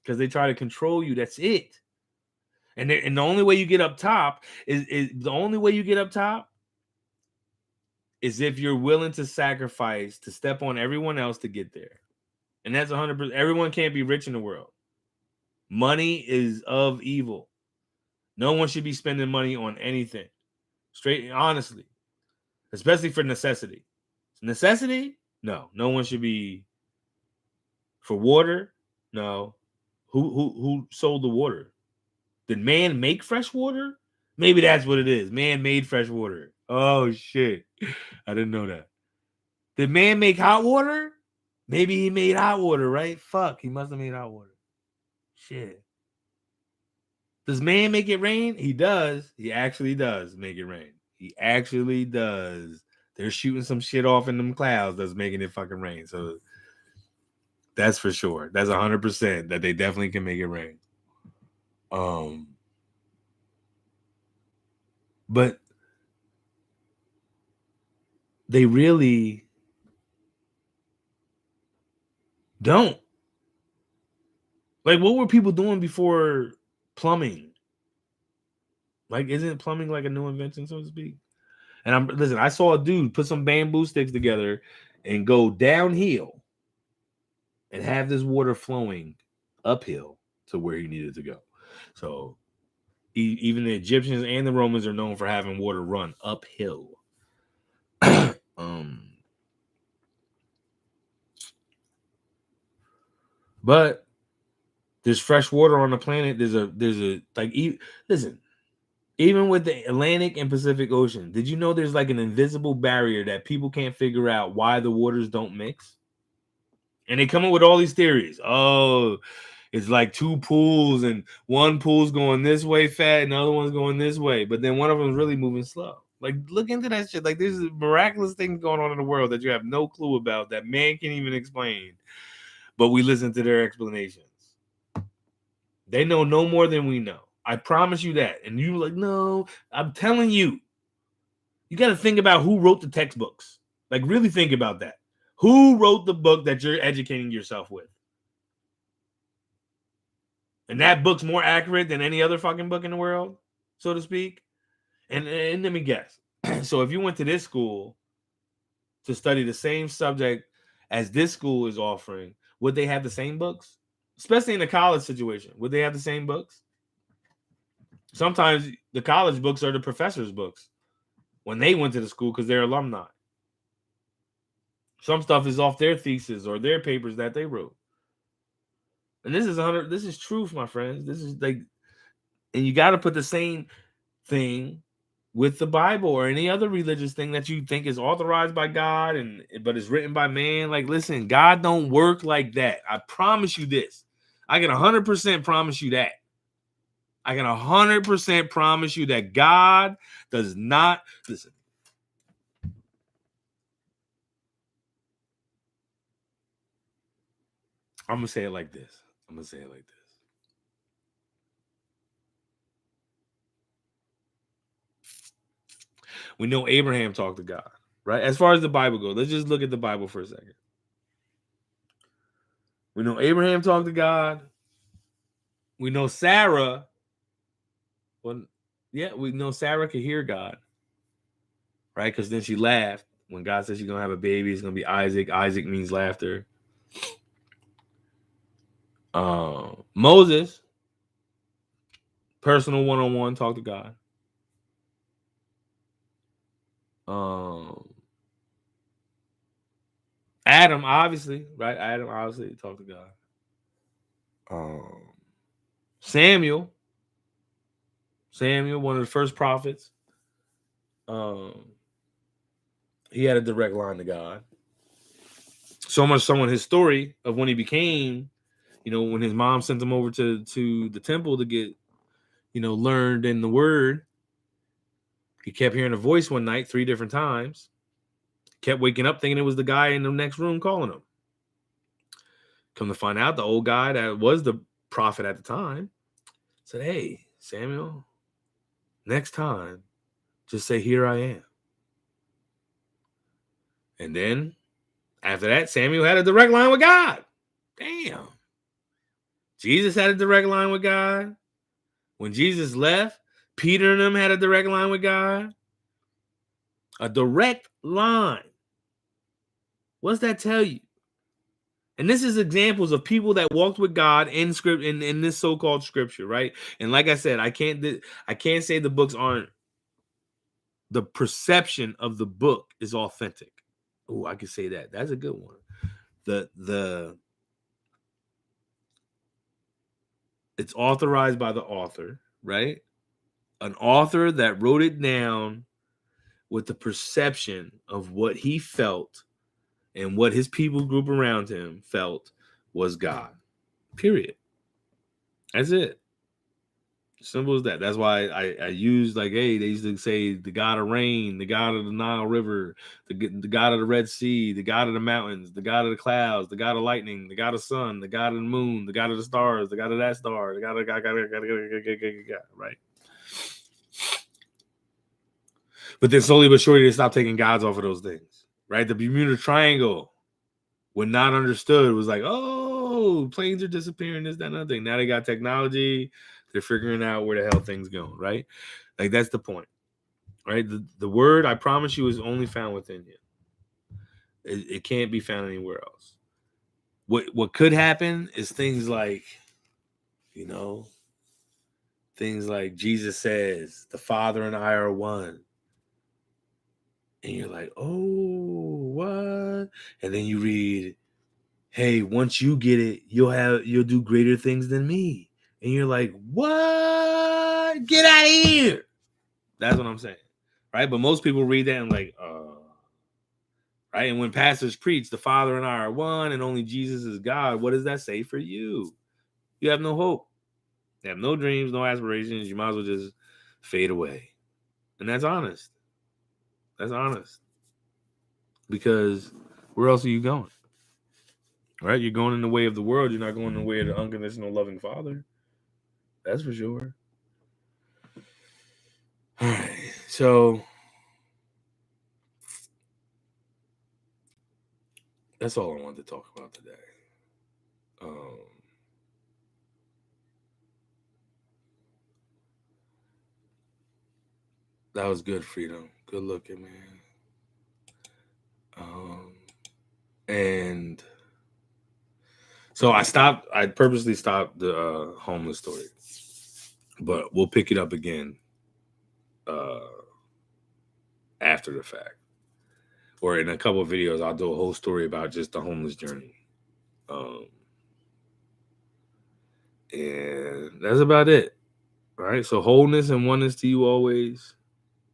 because they try to control you. That's it. And the only way you get up top is if you're willing to sacrifice, to step on everyone else to get there. And that's 100%. Everyone can't be rich in the world. Money is of evil. No one should be spending money on anything. Straight, honestly, especially for necessity. Necessity? No. No one should be. For water? No. Who sold the water? Did man make fresh water? Maybe that's what it is. Man made fresh water. Oh, shit. I didn't know that. Did man make hot water? Maybe he made hot water, right? Fuck, he must have made hot water. Shit. Does man make it rain? He does. He actually does make it rain. He actually does. They're shooting some shit off in them clouds that's making it fucking rain. So that's for sure. That's 100% that they definitely can make it rain. But they really don't. Like, what were people doing before plumbing? Like, isn't plumbing like a new invention, so to speak? And I saw a dude put some bamboo sticks together and go downhill and have this water flowing uphill to where he needed to go. So even the Egyptians and the Romans are known for having water run uphill. But there's fresh water on the planet. Listen, even with the Atlantic and Pacific Ocean, did you know there's like an invisible barrier that people can't figure out why the waters don't mix? And they come up with all these theories. Oh, it's like two pools, and one pool's going this way fat and the other one's going this way. But then one of them is really moving slow. Like, look into that shit. Like, there's miraculous things going on in the world that you have no clue about that man can't even explain. But we listen to their explanations. They know no more than we know. I promise you that. And you like, no, I'm telling you. You got to think about who wrote the textbooks. Like, really think about that. Who wrote the book that you're educating yourself with? And that book's more accurate than any other fucking book in the world, so to speak. And let me guess. So if you went to this school to study the same subject as this school is offering, would they have the same books? Especially in a college situation, would they have the same books? Sometimes the college books are the professor's books when they went to the school because they're alumni. Some stuff is off their thesis or their papers that they wrote. And this is truth, my friends. This is like, and you got to put the same thing with the Bible or any other religious thing that you think is authorized by God but is written by man. Like, listen, God don't work like that. I promise you this. I can 100% promise you that. I can 100% promise you that God does not listen. I'm gonna say it like this. We know Abraham talked to God, right? As far as the Bible goes, let's just look at the Bible for a second. We know Abraham talked to God. We know Sarah. Well, yeah, we know Sarah could hear God, right? Because then she laughed when God said she's gonna have a baby. It's gonna be Isaac. Isaac means laughter. Moses, personal one-on-one, talk to God. Adam, obviously, right? Adam obviously talked to God. Samuel, one of the first prophets. He had a direct line to God. So much so in his story of when he became, when his mom sent him over to the temple to get, learned in the word. He kept hearing a voice one night 3 different times. Kept waking up thinking it was the guy in the next room calling him. Come to find out, the old guy that was the prophet at the time said, "Hey, Samuel, next time, just say, 'Here I am.'" And then after that, Samuel had a direct line with God. Damn. Jesus had a direct line with God. When Jesus left, Peter and them had a direct line with God. A direct line. What's that tell you? And this is examples of people that walked with God in script in this so-called scripture, right? And like I said, I can't say the books aren't. The perception of the book is authentic. Oh, I could say that. That's a good one. It's authorized by the author, right? An author that wrote it down with the perception of what he felt and what his people group around him felt was God. Period. That's it. Simple as that. That's why I use, like, hey, they used to say the God of rain, the God of the Nile River, the God of the Red Sea, the God of the mountains, the God of the clouds, the God of lightning, the God of sun, the God of the moon, the God of the stars, the God of that star, the God of God, right? But then slowly but surely they stopped taking gods off of those things, right? The Bermuda Triangle, when not understood, was like, oh, planes are disappearing, this, that, and other thing. Now they got technology. They're figuring out where the hell things going, right? Like, that's the point, right? The word, I promise you, is only found within you. It can't be found anywhere else. What could happen is things like, things like Jesus says, the Father and I are one. And you're like, oh, what? And then you read, hey, once you get it, you'll do greater things than me. And you're like, what? Get out of here. That's what I'm saying. Right? But most people read that and like, right? And when pastors preach, the Father and I are one and only Jesus is God, what does that say for you? You have no hope. You have no dreams, no aspirations. You might as well just fade away. And that's honest. That's honest. Because where else are you going? Right? You're going in the way of the world. You're not going in the way of the unconditional loving Father. That's for sure. All right. So that's all I wanted to talk about today. Um, that was good, Freedom. Good looking, man. And so I purposely stopped the homeless story, but we'll pick it up again after the fact. Or in a couple of videos, I'll do a whole story about just the homeless journey. And that's about it. All right. So wholeness and oneness to you always.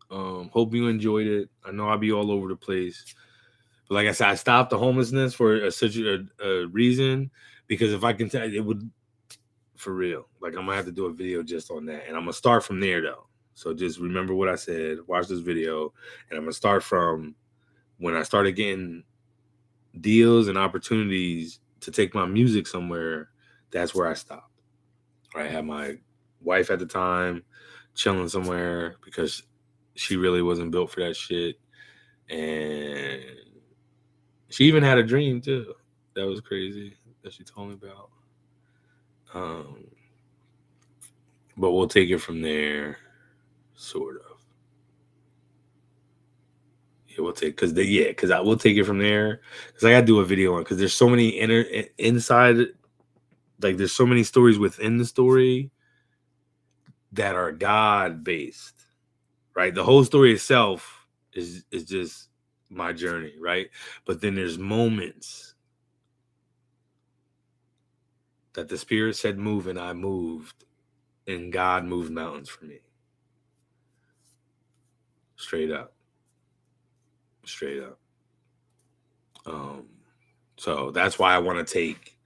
Hope you enjoyed it. I know I'll be all over the place. But like I said, I stopped the homelessness for such a reason, because if I can tell you, it would, for real, like I'm gonna have to do a video just on that, and I'm gonna start from there though. So just remember what I said, watch this video, and I'm gonna start from when I started getting deals and opportunities to take my music somewhere. That's where I stopped. I had my wife at the time chilling somewhere because she really wasn't built for that shit, and she even had a dream too. That was crazy that she told me about. But we'll take it from there, sort of. Yeah, we'll take because I will take it from there, because I gotta do a video on, because there's so many inside, like there's so many stories within the story that are God based, right? The whole story itself is just my journey, right? But then there's moments that the Spirit said move and I moved, and God moved mountains for me. Straight up. So that's why I want to take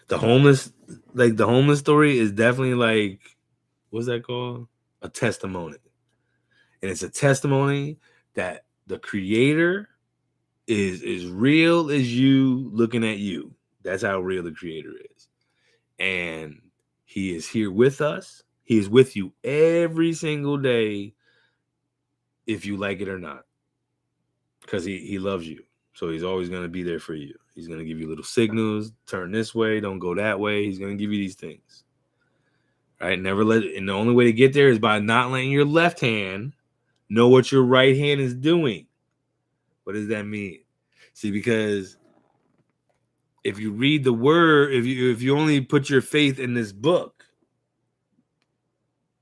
the homeless, like the homeless story is definitely like, what's that called? A testimony. And it's a testimony that the Creator is real as you looking at you. That's how real the Creator is. And He is here with us. He is with you every single day, if you like it or not, because he loves you. So he's always going to be there for you. He's going to give you little signals. Turn this way. Don't go that way. He's going to give you these things. Right? And the only way to get there is by not letting your left hand know what your right hand is doing. What does that mean? See, because if you read the word, if you only put your faith in this book,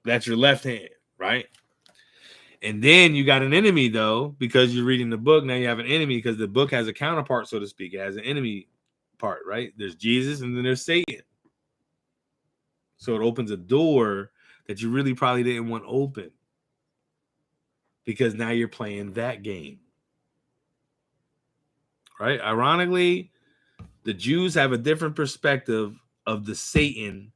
that's your left hand, right? And then you got an enemy, though, because you're reading the book. Now you have an enemy because the book has a counterpart, so to speak. It has an enemy part, right? There's Jesus and then there's Satan. So it opens a door that you really probably didn't want open, because now you're playing that game, right? Ironically, the Jews have a different perspective of the Satan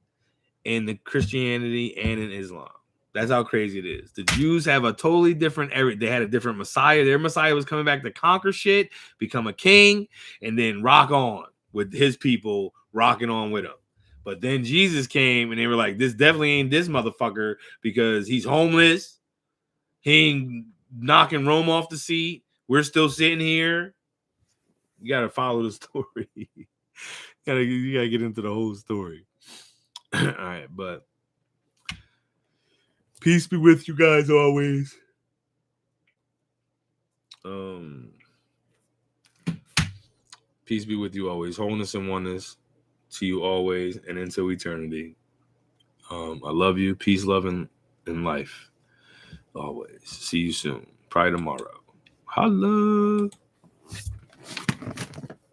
in the Christianity and in Islam. That's how crazy it is. The Jews have a totally different era. They had a different Messiah. Their Messiah was coming back to conquer shit, become a king, and then rock on with his people, rocking on with him. But then Jesus came, and they were like, this definitely ain't this motherfucker, because he's homeless. He ain't knocking Rome off the seat. We're still sitting here. You got to follow the story. you got to get into the whole story. All right, but peace be with you guys always. Peace be with you always. Wholeness and oneness to you always and into eternity. I love you. Peace, love, and life. Always. See you soon. Probably tomorrow. Holla.